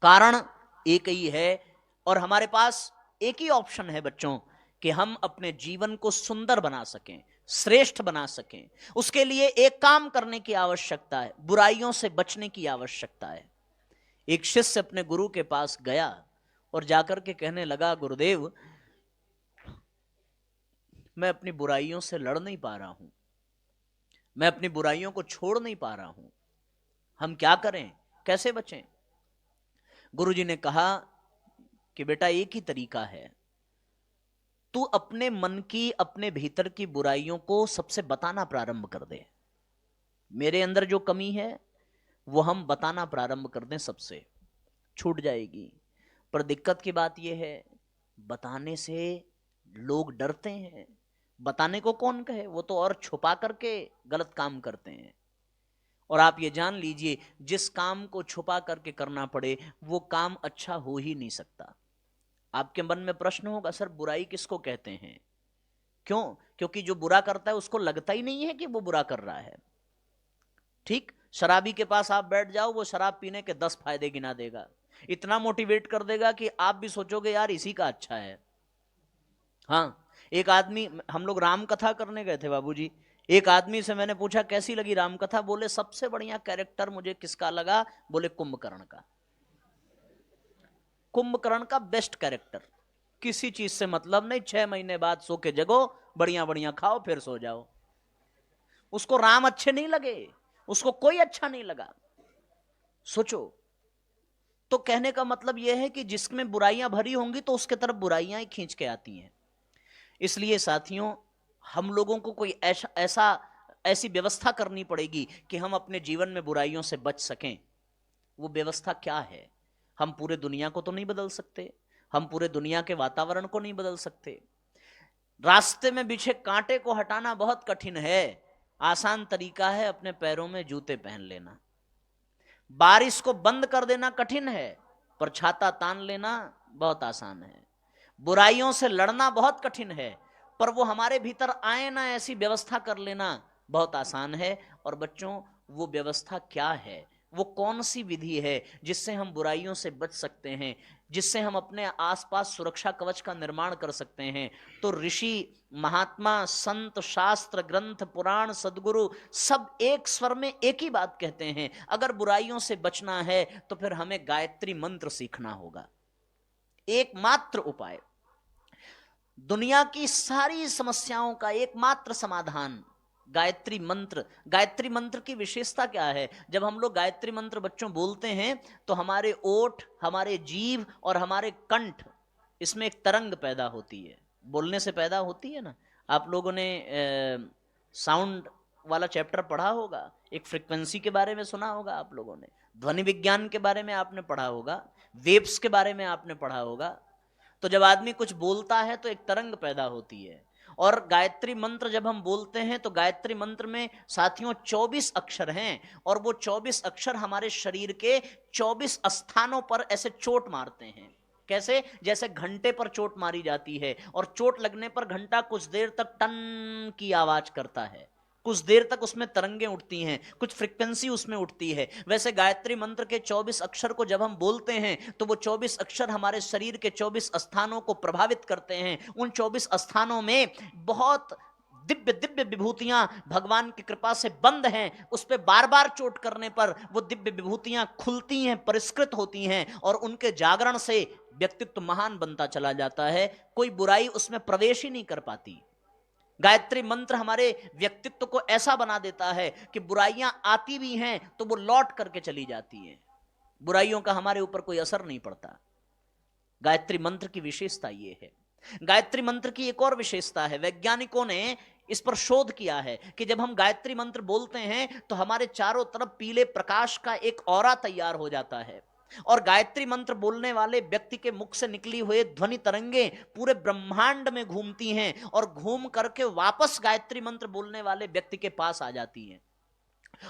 कारण एक ही है और हमारे पास एक ही ऑप्शन है बच्चों कि हम अपने जीवन को सुंदर बना सकें, श्रेष्ठ बना सकें। उसके लिए एक काम करने की आवश्यकता है, बुराइयों से बचने की आवश्यकता है। एक शिष्य अपने गुरु के पास गया और जाकर के कहने लगा, गुरुदेव मैं अपनी बुराइयों से लड़ नहीं पा रहा हूं, मैं अपनी बुराइयों को छोड़ नहीं पा रहा हूं, हम क्या करें, कैसे बचें? गुरुजी ने कहा कि बेटा एक ही तरीका है, तू अपने मन की, अपने भीतर की बुराइयों को सबसे बताना प्रारंभ कर दे। मेरे अंदर जो कमी है वो हम बताना प्रारंभ कर दें, सबसे छूट जाएगी। पर दिक्कत की बात यह है, बताने से लोग डरते हैं। बताने को कौन कहे, वो तो और छुपा करके गलत काम करते हैं। और आप ये जान लीजिए, जिस काम को छुपा करके करना पड़े वो काम अच्छा हो ही नहीं सकता। आपके मन में प्रश्न होगा, सर बुराई किसको कहते हैं? क्यों? क्योंकि जो बुरा करता है उसको लगता ही नहीं है कि वो बुरा कर रहा है। ठीक, शराबी के पास आप बैठ जाओ, वो शराब पीने के 10 फायदे गिना देगा, इतना मोटिवेट कर देगा कि आप भी सोचोगे यार इसी का अच्छा है। हाँ, एक आदमी, हम लोग राम कथा करने गए थे बाबूजी, एक आदमी से मैंने पूछा कैसी लगी राम कथा, बोले सबसे बढ़िया कैरेक्टर मुझे किसका लगा, बोले कुंभकर्ण का। कुंभकर्ण का बेस्ट कैरेक्टर, किसी चीज से मतलब नहीं, 6 महीने बाद सो के जगो, बढ़िया बढ़िया खाओ फिर सो जाओ। उसको राम अच्छे नहीं लगे, उसको कोई अच्छा नहीं लगा। सोचो, तो कहने का मतलब यह है कि जिसमें बुराइयां भरी होंगी तो उसके तरफ बुराइयां ही खींच के आती हैं। इसलिए साथियों, हम लोगों को कोई ऐसी व्यवस्था करनी पड़ेगी कि हम अपने जीवन में बुराइयों से बच सकें। वो व्यवस्था क्या है? हम पूरे दुनिया को तो नहीं बदल सकते, हम पूरे दुनिया के वातावरण को नहीं बदल सकते, रास्ते में बिछे कांटे को हटाना बहुत कठिन है, आसान तरीका है अपने पैरों में जूते पहन लेना। बारिश को बंद कर देना कठिन है, पर छाता तान लेना बहुत आसान है। बुराइयों से लड़ना बहुत कठिन है, पर वो हमारे भीतर आए ना, ऐसी व्यवस्था कर लेना बहुत आसान है। और बच्चों, वो व्यवस्था क्या है, वो कौन सी विधि है जिससे हम बुराइयों से बच सकते हैं, जिससे हम अपने आसपास सुरक्षा कवच का निर्माण कर सकते हैं? तो ऋषि, महात्मा, संत, शास्त्र, ग्रंथ, पुराण, सदगुरु सब एक स्वर में एक ही बात कहते हैं, अगर बुराइयों से बचना है तो फिर हमें गायत्री मंत्र सीखना होगा। एकमात्र उपाय, दुनिया की सारी समस्याओं का एकमात्र समाधान गायत्री मंत्र। गायत्री मंत्र की विशेषता क्या है? जब हम लोग गायत्री मंत्र बच्चों बोलते हैं तो हमारे ओठ, हमारे जीभ और हमारे कंठ, इसमें एक तरंग पैदा होती है, बोलने से पैदा होती है ना। आप लोगों ने साउंड वाला चैप्टर पढ़ा होगा, एक फ्रीक्वेंसी के बारे में सुना होगा आप लोगों ने, ध्वनि विज्ञान के बारे में आपने पढ़ा होगा, वेव्स के बारे में आपने पढ़ा होगा। तो जब आदमी कुछ बोलता है तो एक तरंग पैदा होती है। और गायत्री मंत्र जब हम बोलते हैं तो गायत्री मंत्र में साथियों 24 अक्षर हैं, और वो 24 अक्षर हमारे शरीर के 24 स्थानों पर ऐसे चोट मारते हैं। कैसे? जैसे घंटे पर चोट मारी जाती है, और चोट लगने पर घंटा कुछ देर तक टन की आवाज करता है, कुछ देर तक उसमें तरंगें उठती हैं, कुछ फ्रीक्वेंसी उसमें उठती है। वैसे गायत्री मंत्र के 24 अक्षर को जब हम बोलते हैं तो वो 24 अक्षर हमारे शरीर के 24 स्थानों को प्रभावित करते हैं। उन 24 स्थानों में बहुत दिव्य दिव्य विभूतियां भगवान की कृपा से बंद हैं, उस पर बार बार चोट करने पर वो दिव्य विभूतियां खुलती हैं, परिष्कृत होती हैं, और उनके जागरण से व्यक्तित्व महान बनता चला जाता है, कोई बुराई उसमें प्रवेश ही नहीं कर पाती। गायत्री मंत्र हमारे व्यक्तित्व को ऐसा बना देता है कि बुराइयां आती भी हैं तो वो लौट करके चली जाती हैं, बुराइयों का हमारे ऊपर कोई असर नहीं पड़ता। गायत्री मंत्र की विशेषता ये है। गायत्री मंत्र की एक और विशेषता है, वैज्ञानिकों ने इस पर शोध किया है कि जब हम गायत्री मंत्र बोलते हैं तो हमारे चारों तरफ पीले प्रकाश का एक ऑरा तैयार हो जाता है, और गायत्री मंत्र बोलने वाले व्यक्ति के मुख से निकली हुई ध्वनि तरंगे पूरे ब्रह्मांड में घूमती हैं, और घूम करके वापस गायत्री मंत्र बोलने वाले व्यक्ति के पास आ जाती हैं।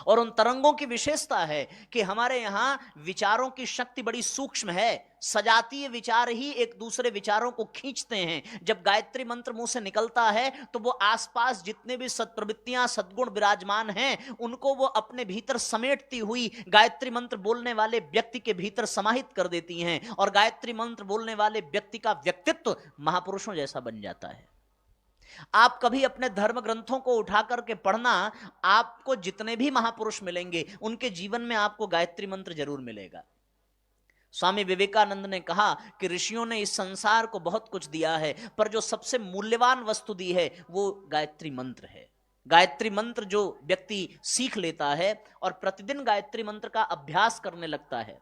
और उन तरंगों की विशेषता है कि हमारे यहां विचारों की शक्ति बड़ी सूक्ष्म है, सजातीय विचार ही एक दूसरे विचारों को खींचते हैं। जब गायत्री मंत्र मुंह से निकलता है तो वो आसपास जितने भी सत्प्रवृत्तियां, सद्गुण विराजमान हैं, उनको वो अपने भीतर समेटती हुई गायत्री मंत्र बोलने वाले व्यक्ति के भीतर समाहित कर देती हैं, और गायत्री मंत्र बोलने वाले व्यक्ति का व्यक्तित्व महापुरुषों जैसा बन जाता है। आप कभी अपने धर्म ग्रंथों को उठा करके पढ़ना, आपको जितने भी महापुरुष मिलेंगे उनके जीवन में आपको गायत्री मंत्र जरूर मिलेगा। स्वामी विवेकानंद ने कहा कि ऋषियों ने इस संसार को बहुत कुछ दिया है, पर जो सबसे मूल्यवान वस्तु दी है वो गायत्री मंत्र है। गायत्री मंत्र जो व्यक्ति सीख लेता है और प्रतिदिन गायत्री मंत्र का अभ्यास करने लगता है,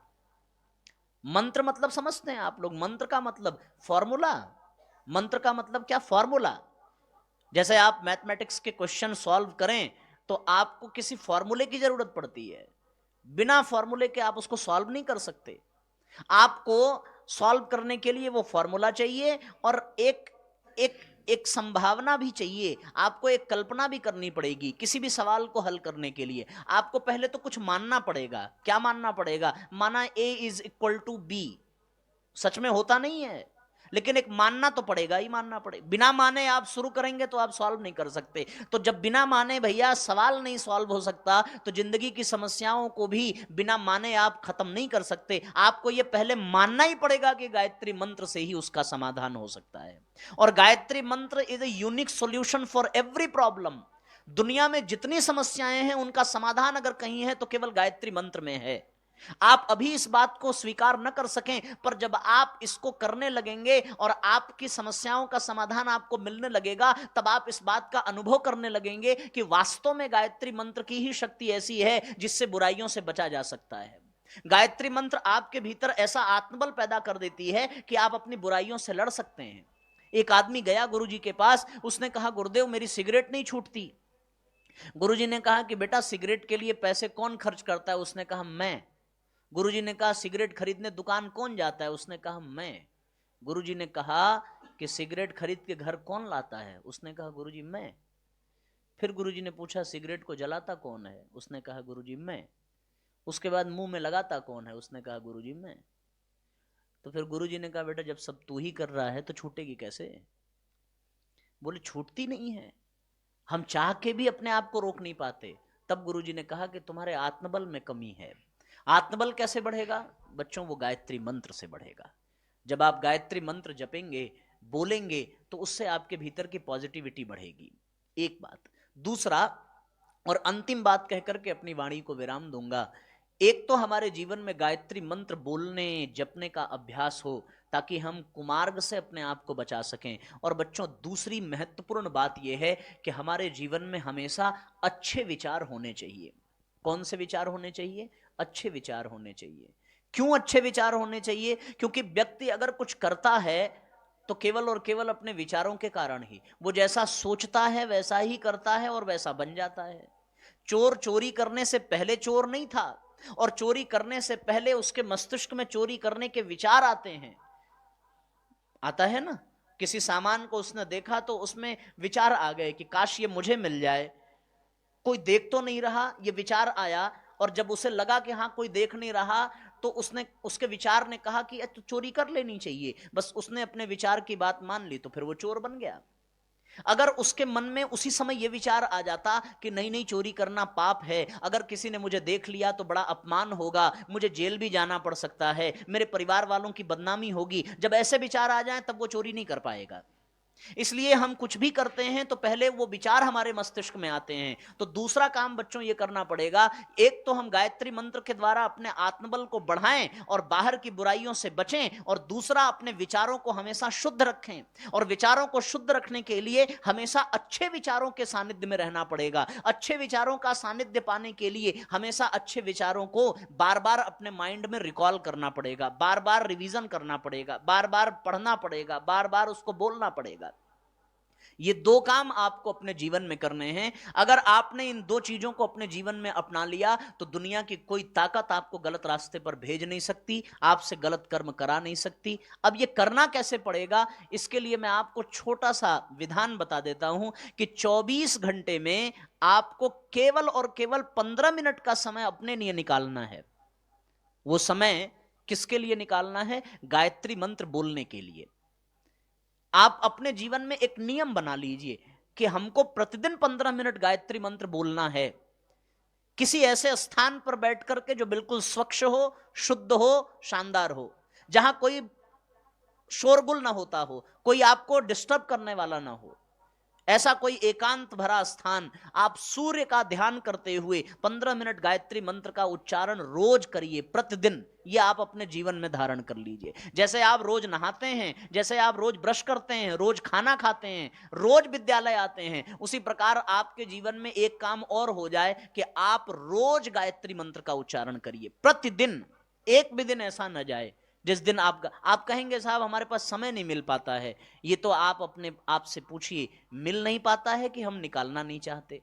मंत्र मतलब समझते हैं आप लोग? मंत्र का मतलब फॉर्मूला। मंत्र का मतलब क्या? फॉर्मूला। जैसे आप मैथमेटिक्स के क्वेश्चन सॉल्व करें तो आपको किसी फॉर्मूले की जरूरत पड़ती है, बिना फॉर्मूले के आप उसको सॉल्व नहीं कर सकते। आपको सॉल्व करने के लिए वो फॉर्मूला चाहिए, और एक एक एक संभावना भी चाहिए, आपको एक कल्पना भी करनी पड़ेगी। किसी भी सवाल को हल करने के लिए आपको पहले तो कुछ मानना पड़ेगा। क्या मानना पड़ेगा? माना A = B, सच में होता नहीं है। लेकिन एक मानना तो पड़ेगा ही, मानना पड़ेगा। बिना माने आप शुरू करेंगे तो आप सॉल्व नहीं कर सकते। तो जब बिना माने भैया सवाल नहीं सॉल्व हो सकता, तो जिंदगी की समस्याओं को भी बिना माने आप खत्म नहीं कर सकते। आपको यह पहले मानना ही पड़ेगा कि गायत्री मंत्र से ही उसका समाधान हो सकता है। और गायत्री मंत्र is a unique solution for every problem. दुनिया में जितनी समस्याएं हैं उनका समाधान अगर कहीं है तो केवल गायत्री मंत्र में है। आप अभी इस बात को स्वीकार न कर सकें, पर जब आप इसको करने लगेंगे और आपकी समस्याओं का समाधान आपको मिलने लगेगा, तब आप इस बात का अनुभव करने लगेंगे कि वास्तव में गायत्री मंत्र की ही शक्ति ऐसी है जिससे बुराइयों से बचा जा सकता है। गायत्री मंत्र आपके भीतर ऐसा आत्मबल पैदा कर देती है कि आप अपनी बुराइयों से लड़ सकते हैं। एक आदमी गया गुरुजी के पास, उसने कहा गुरुदेव मेरी सिगरेट नहीं छूटती। गुरुजी ने कहा कि बेटा सिगरेट के लिए पैसे कौन खर्च करता है? उसने कहा मैं। गुरुजी ने कहा सिगरेट खरीदने दुकान कौन जाता है? उसने कहा मैं। गुरुजी ने कहा कि सिगरेट खरीद के घर कौन लाता है? उसने कहा गुरुजी मैं। फिर गुरुजी ने पूछा सिगरेट को जलाता कौन है? उसने कहा गुरुजी मैं। उसके बाद मुंह में लगाता कौन है? उसने कहा गुरुजी मैं। तो फिर गुरुजी ने कहा बेटा जब सब तू ही कर रहा है तो छूटेगी कैसे? बोले छूटती नहीं है, हम चाह के भी अपने आप को रोक नहीं पाते। तब गुरुजी ने कहा कि तुम्हारे आत्मबल में कमी है। आत्मबल कैसे बढ़ेगा बच्चों? वो गायत्री मंत्र से बढ़ेगा। जब आप गायत्री मंत्र जपेंगे, बोलेंगे, तो उससे आपके भीतर की पॉजिटिविटी बढ़ेगी। एक बात। दूसरा और अंतिम बात कहकर के अपनी वाणी को विराम दूंगा। एक तो हमारे जीवन में गायत्री मंत्र बोलने जपने का अभ्यास हो ताकि हम कुमार्ग से अपने आप को बचा सकें। और बच्चों दूसरी महत्वपूर्ण बात यह है कि हमारे जीवन में हमेशा अच्छे विचार होने चाहिए। कौन से विचार होने चाहिए? अच्छे विचार होने चाहिए। क्यों अच्छे विचार होने चाहिए? क्योंकि व्यक्ति अगर कुछ करता है तो केवल और केवल अपने विचारों के कारण ही। वो जैसा सोचता है वैसा ही करता है और वैसा बन जाता है। चोर चोरी करने से पहले चोर नहीं था, और चोरी करने से पहले उसके मस्तिष्क में चोरी करने के विचार आते हैं। आता है ना, किसी सामान को उसने देखा तो उसमें विचार आ गए कि काश ये मुझे मिल जाए। कोई देख तो नहीं रहा, ये विचार आया, और जब उसे लगा कि हाँ कोई देख नहीं रहा, तो उसके विचार ने कहा कि तो चोरी कर लेनी चाहिए। बस उसने अपने विचार की बात मान ली, तो फिर वो चोर बन गया। अगर उसके मन में उसी समय यह विचार आ जाता कि नहीं नहीं चोरी करना पाप है, अगर किसी ने मुझे देख लिया तो बड़ा अपमान होगा, मुझे जेल भी जाना पड़ सकता है, मेरे परिवार वालों की बदनामी होगी, जब ऐसे विचार आ जाएं तब वो चोरी नहीं कर पाएगा। इसलिए हम कुछ भी करते हैं तो पहले वो विचार हमारे मस्तिष्क में आते हैं। तो दूसरा काम बच्चों ये करना पड़ेगा, एक तो हम गायत्री मंत्र के द्वारा अपने आत्मबल को बढ़ाएं और बाहर की बुराइयों से बचें, और दूसरा अपने विचारों को हमेशा शुद्ध रखें। और विचारों को शुद्ध रखने के लिए हमेशा अच्छे विचारों के सानिध्य में रहना पड़ेगा। अच्छे विचारों का सानिध्य पाने के लिए हमेशा अच्छे विचारों को बार बार अपने माइंड में रिकॉल करना पड़ेगा, बार बार रिवीजन करना पड़ेगा, बार बार पढ़ना पड़ेगा, बार बार उसको बोलना पड़ेगा। ये दो काम आपको अपने जीवन में करने हैं। अगर आपने इन दो चीजों को अपने जीवन में अपना लिया तो दुनिया की कोई ताकत आपको गलत रास्ते पर भेज नहीं सकती, आपसे गलत कर्म करा नहीं सकती। अब ये करना कैसे पड़ेगा, इसके लिए मैं आपको छोटा सा विधान बता देता हूं कि 24 घंटे में आपको केवल और केवल 15 मिनट का समय अपने लिए निकालना है। वो समय किसके लिए निकालना है? गायत्री मंत्र बोलने के लिए। आप अपने जीवन में एक नियम बना लीजिए कि हमको प्रतिदिन 15 मिनट गायत्री मंत्र बोलना है। किसी ऐसे स्थान पर बैठ करके जो बिल्कुल स्वच्छ हो, शुद्ध हो, शानदार हो, जहां कोई शोरगुल ना होता हो, कोई आपको डिस्टर्ब करने वाला ना हो। ऐसा कोई एकांत भरा स्थान, आप सूर्य का ध्यान करते हुए 15 मिनट गायत्री मंत्र का उच्चारण रोज करिए, प्रतिदिन। ये आप अपने जीवन में धारण कर लीजिए। जैसे आप रोज नहाते हैं, जैसे आप रोज ब्रश करते हैं, रोज खाना खाते हैं, रोज विद्यालय आते हैं, उसी प्रकार आपके जीवन में एक काम और हो जाए कि आप रोज गायत्री मंत्र का उच्चारण करिए, प्रतिदिन। एक भी दिन ऐसा न जाए जिस दिन आप कहेंगे साहब हमारे पास समय नहीं मिल पाता है। ये तो आप अपने आप से पूछिए, मिल नहीं पाता है कि हम निकालना नहीं चाहते?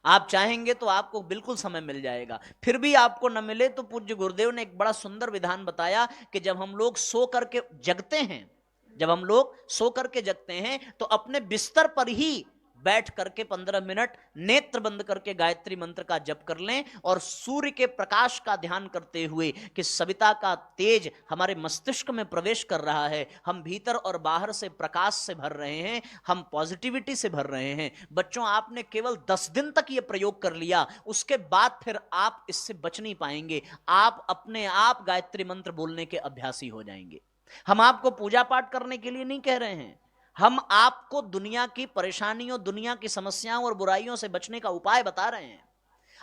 आप चाहेंगे तो आपको बिल्कुल समय मिल जाएगा। फिर भी आपको न मिले तो पूज्य गुरुदेव ने एक बड़ा सुंदर विधान बताया कि जब हम लोग सो करके जगते हैं, जब हम लोग सो करके जगते हैं तो अपने बिस्तर पर ही बैठ करके 15 मिनट नेत्र बंद करके गायत्री मंत्र का जप कर लें और सूर्य के प्रकाश का ध्यान करते हुए कि सविता का तेज हमारे मस्तिष्क में प्रवेश कर रहा है, हम भीतर और बाहर से प्रकाश से भर रहे हैं, हम पॉजिटिविटी से भर रहे हैं। बच्चों, आपने केवल 10 दिन तक यह प्रयोग कर लिया, उसके बाद फिर आप इससे बच नहीं पाएंगे। आप अपने आप गायत्री मंत्र बोलने के अभ्यासी हो जाएंगे। हम आपको पूजा पाठ करने के लिए नहीं कह रहे हैं, हम आपको दुनिया की परेशानियों, दुनिया की समस्याओं और बुराइयों से बचने का उपाय बता रहे हैं।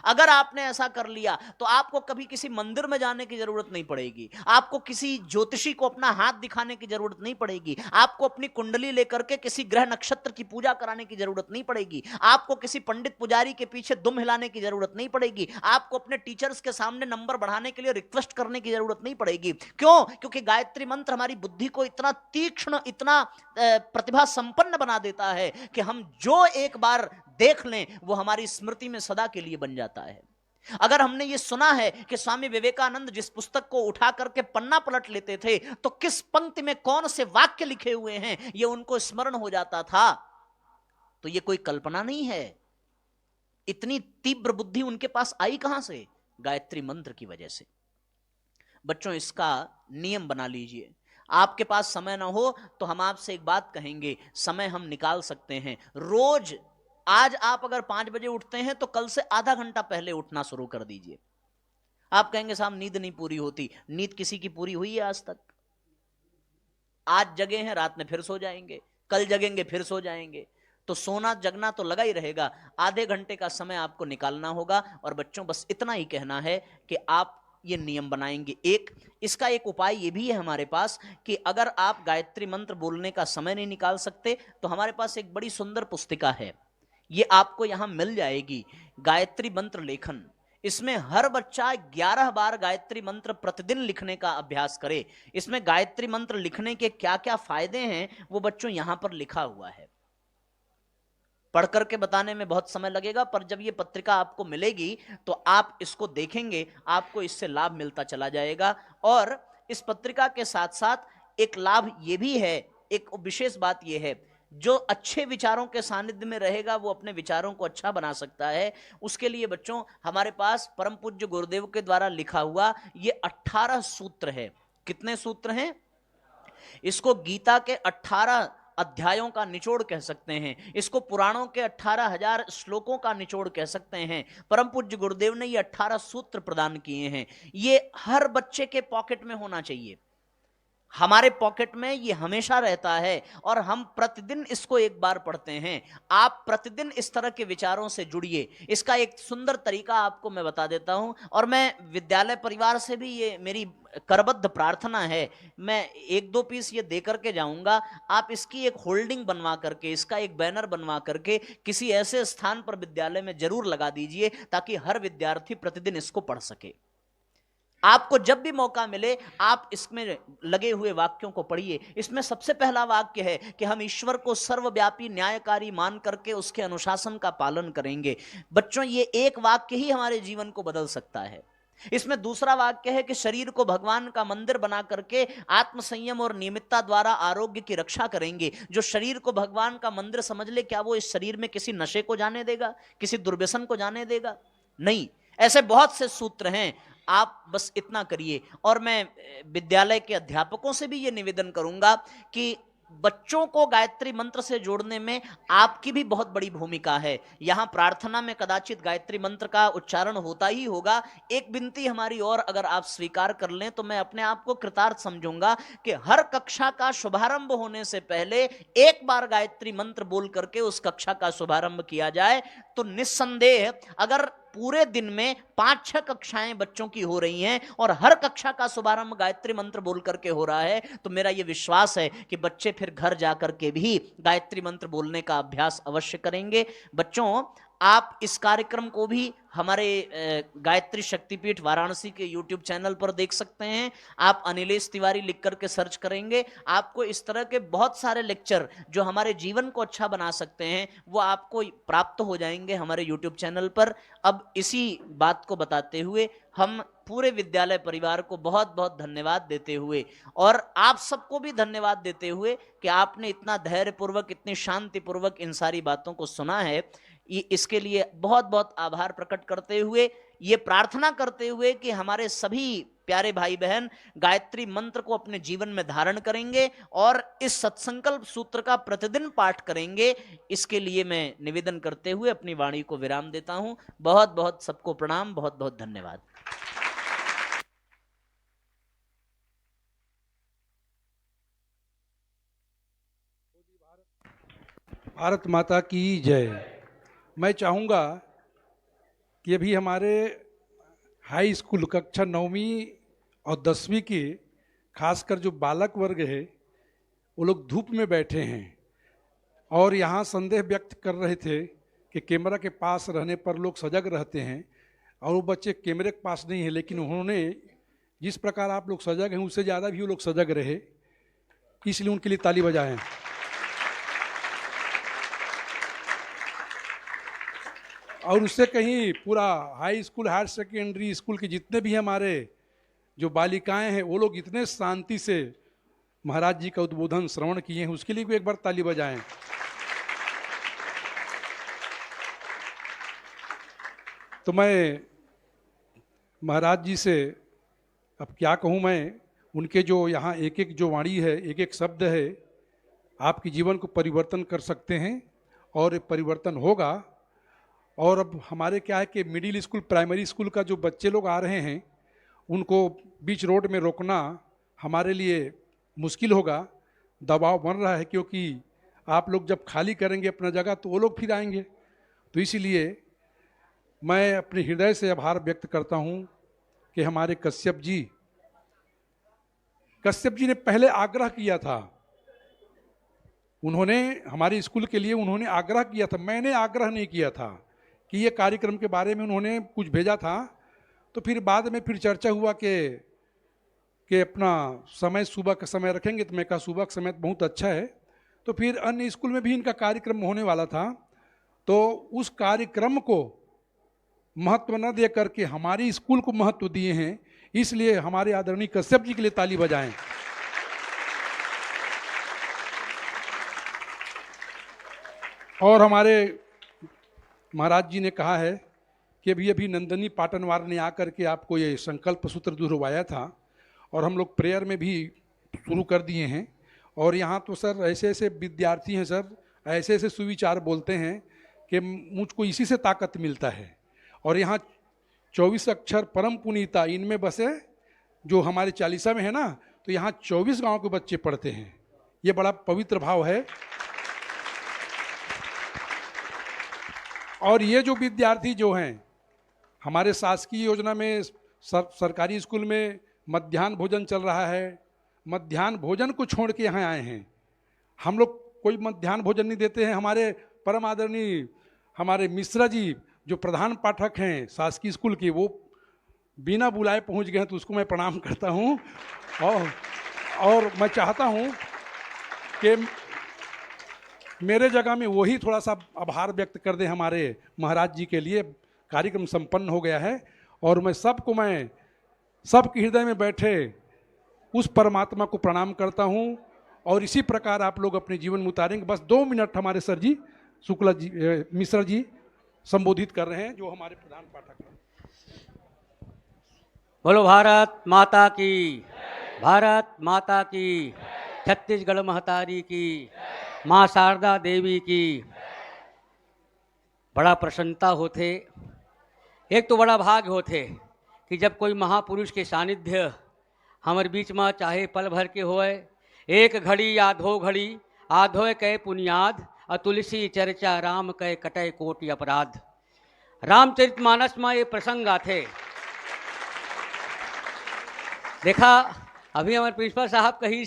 अगर आपने ऐसा कर लिया तो आपको कभी किसी मंदिर में जाने की जरूरत नहीं पड़ेगी, आपको किसी ज्योतिषी को अपना हाथ दिखाने की जरूरत नहीं पड़ेगी, आपको अपनी कुंडली लेकर के किसी ग्रह नक्षत्र की पूजा कराने की जरूरत नहीं पड़ेगी, आपको किसी पंडित पुजारी के पीछे दुम हिलाने की जरूरत नहीं पड़ेगी, आपको अपने टीचर्स के सामने नंबर बढ़ाने के लिए रिक्वेस्ट करने की जरूरत नहीं पड़ेगी। क्यों? क्योंकि गायत्री मंत्र हमारी बुद्धि को इतना तीक्ष्ण, इतना प्रतिभा संपन्न बना देता है कि हम जो एक बार देख लें वो हमारी स्मृति में सदा के लिए बन जाता है। अगर हमने ये सुना है कि स्वामी विवेकानंद जिस पुस्तक को उठा करके पन्ना पलट लेते थे तो किस पंक्ति में कौन से वाक्य लिखे हुए हैं ये उनको स्मरण हो जाता था, तो ये कोई कल्पना नहीं है। इतनी तीव्र बुद्धि उनके पास आई कहां से? गायत्री मंत्र की वजह से। बच्चों, इसका नियम बना लीजिए। आपके पास समय ना हो तो हम आपसे एक बात कहेंगे, समय हम निकाल सकते हैं। रोज आज आप अगर 5 बजे उठते हैं तो कल से आधा घंटा पहले उठना शुरू कर दीजिए। आप कहेंगे साहब नींद नहीं पूरी होती। नींद किसी की पूरी हुई है आज तक? आज जगे हैं, रात में फिर सो जाएंगे, कल जगेंगे फिर सो जाएंगे, तो सोना जगना तो लगा ही रहेगा। आधे घंटे का समय आपको निकालना होगा। और बच्चों, बस इतना ही कहना है कि आप ये नियम बनाएंगे। इसका एक उपाय ये भी है हमारे पास कि अगर आप गायत्री मंत्र बोलने का समय नहीं निकाल सकते तो हमारे पास एक बड़ी सुंदर पुस्तिका है, ये आपको यहां मिल जाएगी, गायत्री मंत्र लेखन। इसमें हर बच्चा 11 बार गायत्री मंत्र प्रतिदिन लिखने का अभ्यास करे। इसमें गायत्री मंत्र लिखने के क्या क्या फायदे हैं वो बच्चों यहां पर लिखा हुआ है। पढ़ करके बताने में बहुत समय लगेगा, पर जब ये पत्रिका आपको मिलेगी तो आप इसको देखेंगे, आपको इससे लाभ मिलता चला जाएगा। और इस पत्रिका के साथ साथ एक लाभ ये भी है, एक विशेष बात ये है, जो अच्छे विचारों के सानिध्य में रहेगा वो अपने विचारों को अच्छा बना सकता है। उसके लिए बच्चों हमारे पास परम पूज्य गुरुदेव के द्वारा लिखा हुआ ये 18 सूत्र है। कितने सूत्र हैं? इसको गीता के 18 अध्यायों का निचोड़ कह सकते हैं, इसको पुराणों के 18,000 श्लोकों का निचोड़ कह सकते हैं। परम पूज्य गुरुदेव ने ये 18 सूत्र प्रदान किए हैं। ये हर बच्चे के पॉकेट में होना चाहिए। हमारे पॉकेट में ये हमेशा रहता है और हम प्रतिदिन इसको एक बार पढ़ते हैं। आप प्रतिदिन इस तरह के विचारों से जुड़िए। इसका एक सुंदर तरीका आपको मैं बता देता हूं, और मैं विद्यालय परिवार से भी ये मेरी करबद्ध प्रार्थना है, मैं 1-2 पीस ये दे करके जाऊंगा। आप इसकी एक होल्डिंग बनवा करके, इसका एक बैनर बनवा करके किसी ऐसे स्थान पर विद्यालय में जरूर लगा दीजिए ताकि हर विद्यार्थी प्रतिदिन इसको पढ़ सके। आपको जब भी मौका मिले आप इसमें लगे हुए वाक्यों को पढ़िए। इसमें सबसे पहला वाक्य है कि हम ईश्वर को सर्वव्यापी न्यायकारी मान करके उसके अनुशासन का पालन करेंगे। बच्चों, ये एक वाक्य ही हमारे जीवन को बदल सकता है। इसमें दूसरा वाक्य है कि शरीर को भगवान का मंदिर बना करके आत्म संयम और नियमितता द्वारा आरोग्य की रक्षा करेंगे। जो शरीर को भगवान का मंदिर समझ ले, क्या वो इस शरीर में किसी नशे को जाने देगा, किसी दुर्व्यसन को जाने देगा? नहीं। ऐसे बहुत से सूत्र हैं, आप बस इतना करिए। और मैं विद्यालय के अध्यापकों से भी ये निवेदन करूंगा कि बच्चों को गायत्री मंत्र से जोड़ने में आपकी भी बहुत बड़ी भूमिका है। यहां प्रार्थना में कदाचित गायत्री मंत्र का उच्चारण होता ही होगा। एक विनती हमारी और अगर आप स्वीकार कर लें तो मैं अपने आप को कृतार्थ समझूंगा कि हर कक्षा का शुभारंभ होने से पहले एक बार गायत्री मंत्र बोल करके उस कक्षा का शुभारंभ किया जाए तो निस्संदेह अगर पूरे दिन में 5-6 कक्षाएं बच्चों की हो रही हैं और हर कक्षा का शुभारंभ गायत्री मंत्र बोल करके हो रहा है तो मेरा यह विश्वास है कि बच्चे फिर घर जाकर के भी गायत्री मंत्र बोलने का अभ्यास अवश्य करेंगे। बच्चों, आप इस कार्यक्रम को भी हमारे गायत्री शक्तिपीठ वाराणसी के YouTube चैनल पर देख सकते हैं। आप अनिलेश तिवारी लिख करके सर्च करेंगे, आपको इस तरह के बहुत सारे लेक्चर जो हमारे जीवन को अच्छा बना सकते हैं वो आपको प्राप्त हो जाएंगे हमारे YouTube चैनल पर। अब इसी बात को बताते हुए हम पूरे विद्यालय परिवार को बहुत बहुत धन्यवाद देते हुए और आप सबको भी धन्यवाद देते हुए कि आपने इतना धैर्यपूर्वक, इतनी शांतिपूर्वक इन सारी बातों को सुना है, इसके लिए बहुत बहुत आभार प्रकट करते हुए, ये प्रार्थना करते हुए कि हमारे सभी प्यारे भाई बहन गायत्री मंत्र को अपने जीवन में धारण करेंगे और इस सत्संकल्प सूत्र का प्रतिदिन पाठ करेंगे। इसके लिए मैं निवेदन करते हुए अपनी वाणी को विराम देता हूं। बहुत बहुत सबको प्रणाम, बहुत बहुत धन्यवाद। भारत माता की जय। मैं चाहूँगा कि अभी हमारे हाई स्कूल कक्षा 9वीं और 10वीं के खासकर जो बालक वर्ग है वो लोग धूप में बैठे हैं और यहाँ संदेह व्यक्त कर रहे थे कि कैमरा के पास रहने पर लोग सजग रहते हैं और वो बच्चे कैमरे के पास नहीं है, लेकिन उन्होंने जिस प्रकार आप लोग सजग हैं उससे ज़्यादा भी वो लोग सजग रहे, इसलिए उनके लिए ताली बजाएं। और उससे कहीं पूरा high school, higher secondary school के जितने भी हमारे जो बालिकाएं हैं वो लोग इतने शांति से महाराज जी का उद्बोधन श्रवण किए हैं, उसके लिए भी एक बार ताली बजाएं। तो मैं महाराज जी से अब क्या कहूँ, मैं उनके जो यहाँ एक एक जो वाणी है, एक एक शब्द है, आपके जीवन को परिवर्तन कर सकते हैं और परिवर्तन होगा। और अब हमारे क्या है कि मिडिल स्कूल, प्राइमरी स्कूल का जो बच्चे लोग आ रहे हैं उनको बीच रोड में रोकना हमारे लिए मुश्किल होगा, दबाव बन रहा है, क्योंकि आप लोग जब खाली करेंगे अपना जगह तो वो लोग फिर आएंगे। तो इसीलिए मैं अपने हृदय से आभार व्यक्त करता हूँ कि हमारे कश्यप जी ने पहले आग्रह किया था, उन्होंने हमारे स्कूल के लिए उन्होंने आग्रह किया था, मैंने आग्रह नहीं किया था कि ये कार्यक्रम के बारे में उन्होंने कुछ भेजा था। तो फिर बाद में फिर चर्चा हुआ कि अपना समय सुबह का समय रखेंगे, तो मैं कहा सुबह का समय बहुत अच्छा है। तो फिर अन्य स्कूल में भी इनका कार्यक्रम होने वाला था, तो उस कार्यक्रम को महत्व न दे करके हमारे स्कूल को महत्व दिए हैं, इसलिए हमारे आदरणीय कश्यप जी के लिए ताली बजाएं। और हमारे महाराज जी ने कहा है कि अभी नंदनी पाटनवार ने आकर के आपको ये संकल्प सूत्र दोहराया था और हम लोग प्रेयर में भी शुरू कर दिए हैं। और यहाँ तो सर ऐसे ऐसे विद्यार्थी हैं सर, ऐसे ऐसे सुविचार बोलते हैं कि मुझको इसी से ताकत मिलता है। और यहाँ 24 अक्षर परम पुनीता इनमें बसे, जो हमारे चालीसा में है ना, तो यहाँ 24 गांव के बच्चे पढ़ते हैं। ये बड़ा पवित्र भाव है। और ये जो विद्यार्थी जो हैं हमारे शासकीय योजना में सरकारी स्कूल में मध्याह्न भोजन चल रहा है, मध्याह्न भोजन को छोड़ के यहाँ आए हैं। हम लोग कोई मध्याह्न भोजन नहीं देते हैं। हमारे परम आदरणीय हमारे मिश्रा जी जो प्रधान पाठक हैं शासकीय स्कूल के, वो बिना बुलाए पहुँच गए हैं, तो उसको मैं प्रणाम करता हूँ। और मैं चाहता हूँ कि मेरे जगह में वही थोड़ा सा आभार व्यक्त कर दें हमारे महाराज जी के लिए। कार्यक्रम संपन्न हो गया है और मैं सबके हृदय में बैठे उस परमात्मा को प्रणाम करता हूँ। और इसी प्रकार आप लोग अपने जीवन में उतारेंगे। बस 2 मिनट हमारे सर जी शुक्ला जी, मिश्रा जी संबोधित कर रहे हैं, जो हमारे प्रधान पाठक हैं। बोलो भारत माता की, भारत माता की, छत्तीसगढ़ महतारी की, माँ शारदा देवी की। बड़ा प्रसन्नता होते, एक तो बड़ा भाग्य होते कि जब कोई महापुरुष के सानिध्य हमारे बीच में चाहे पल भर के होए, एक घड़ी या 2 घड़ी आधो कह पुनियाद, अतुलसी चर्चा राम कह कटय कोटि अपराध। रामचरितमानस में ये प्रसंग आते। देखा अभी हमारे प्रिंसिपल साहब कही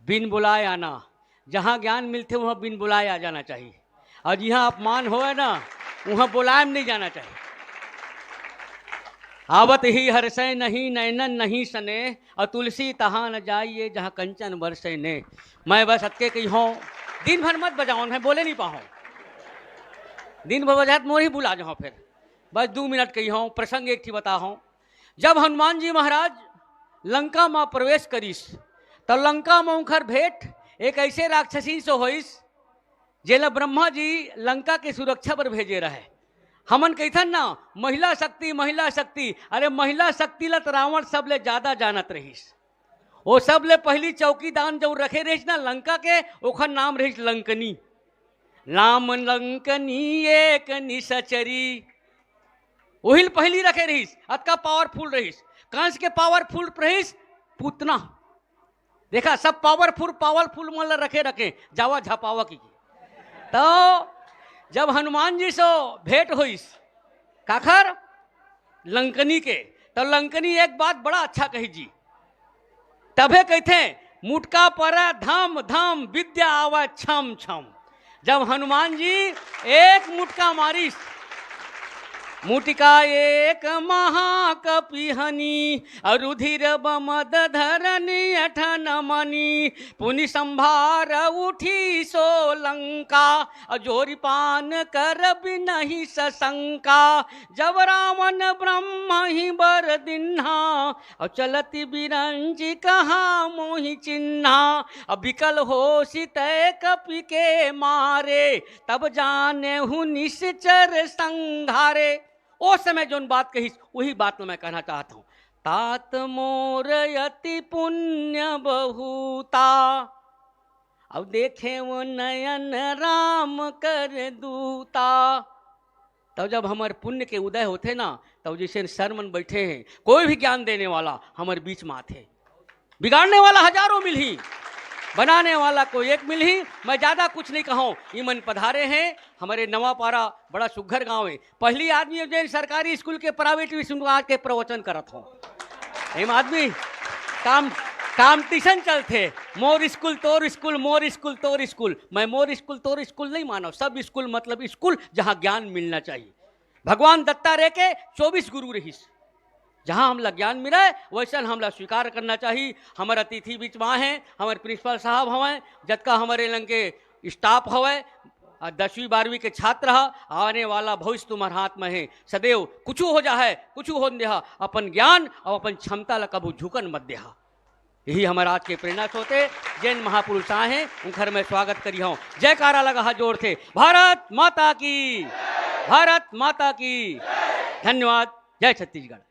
बिन बुलाए आना, जहाँ ज्ञान मिलते वहाँ बिन बुलाए आ जाना चाहिए। और जहाँ अपमान हो ना वहां बुलाएम नहीं जाना चाहिए। आवत ही हर्षय नहीं नैनन नहीं सने, और तुलसी तहाँ न जाइए जहाँ कंचन बरसे ने। मैं बस अटके कही हूँ, दिन भर मत बजाओ, मैं बोले नहीं पाऊँ, दिन भर बजात मोर ही बुला जाओ। फिर बस 2 मिनट कही हूँ, प्रसंग एक थी बता हूँ। जब हनुमान जी महाराज लंका में प्रवेश करीस तो लंका में उनकर भेंट एक ऐसे राक्षसी से होइस जेला ब्रह्मा जी लंका के सुरक्षा पर भेजे रहे। हमन कहथन ना महिला शक्ति महिला शक्ति, अरे महिला शक्ति ला तो रावण सबले ज्यादा जानत रहीस। वो सबले पहली चौकीदान जो रखे रहीस ना लंका के, ओखर नाम रहीस लंकनी। राम लंकनी एक निसचरी, वही पहली रखे रहीस, अतका पावरफुल रहीस। कंस के पावरफुल रहीस पूतना, देखा सब पावरफुल मन रखे रखे जावा झपावा की। तो जब हनुमान जी से भेंट होइस काखर लंकनी के, तो लंकनी एक बात बड़ा अच्छा कही जी, तभे कहते मुटका पर धाम धाम विद्या आवा छम छम। जब हनुमान जी एक मुटका मारिस, मुटिका एक महाकपिहनी, रुधिर बमद धरनी अठन मनी। पुनि संभार उठी सो लंका, जोरी पान कर बिनहि सशंका। जब रावण ब्रह्म ही बर दिन्हा, और चलती बिरंजी कहाँ मोहि चिन्हा। बिकल हो सीतय कपि के मारे, तब जाने हूँ निश्चर संघारे। उस समय जो बात कही वही बात मैं कहना चाहता हूं। तात मोर यति पुण्य बहुता, अब देखे वो नयन राम कर दूता। तब जब हमारे पुण्य के उदय होते ना, तब जैसे शर्मन बैठे हैं, कोई भी ज्ञान देने वाला हमारे बीच में आते, बिगाड़ने वाला हजारों मिली, बनाने वाला कोई एक मिल ही। मैं ज़्यादा कुछ नहीं कहूँ, ईमन पधारे हैं हमारे नवापारा, बड़ा सुघर गांव है। पहली आदमी जो सरकारी स्कूल के प्राइवेट स्कूल आज के प्रवचन करत हो, एम आदमी कॉम्पिटिशन चलते, मोर स्कूल तोर स्कूल, मोर स्कूल तोर स्कूल। मैं मोर स्कूल तोर स्कूल नहीं मानो, सब स्कूल मतलब स्कूल जहाँ ज्ञान मिलना चाहिए। भगवान दत्ता रह के 24 गुरु रहीस, जहाँ हमला ज्ञान मिला है वैसा हमला स्वीकार करना चाहिए। हमारे अतिथि बीच में हैं, हमारे प्रिंसिपल साहब हवें, जतका हमारे लंग के स्टाफ हवे, 10वीं 12वीं के छात्र है। आने वाला भविष्य तुम्हारे हाथ में है। सदैव कुछ हो जाए कुछ हो देहा, अपन ज्ञान और अपन क्षमता ला कबू झुकन मत देहा। यही हमारे आज के प्रेरणा होते। जैन महापुरुष आए हैं उनकर मैं स्वागत करी हूँ। जयकारा लगा हाथ जोड़ थे, भारत माता की, भारत माता की। धन्यवाद। जय छत्तीसगढ़।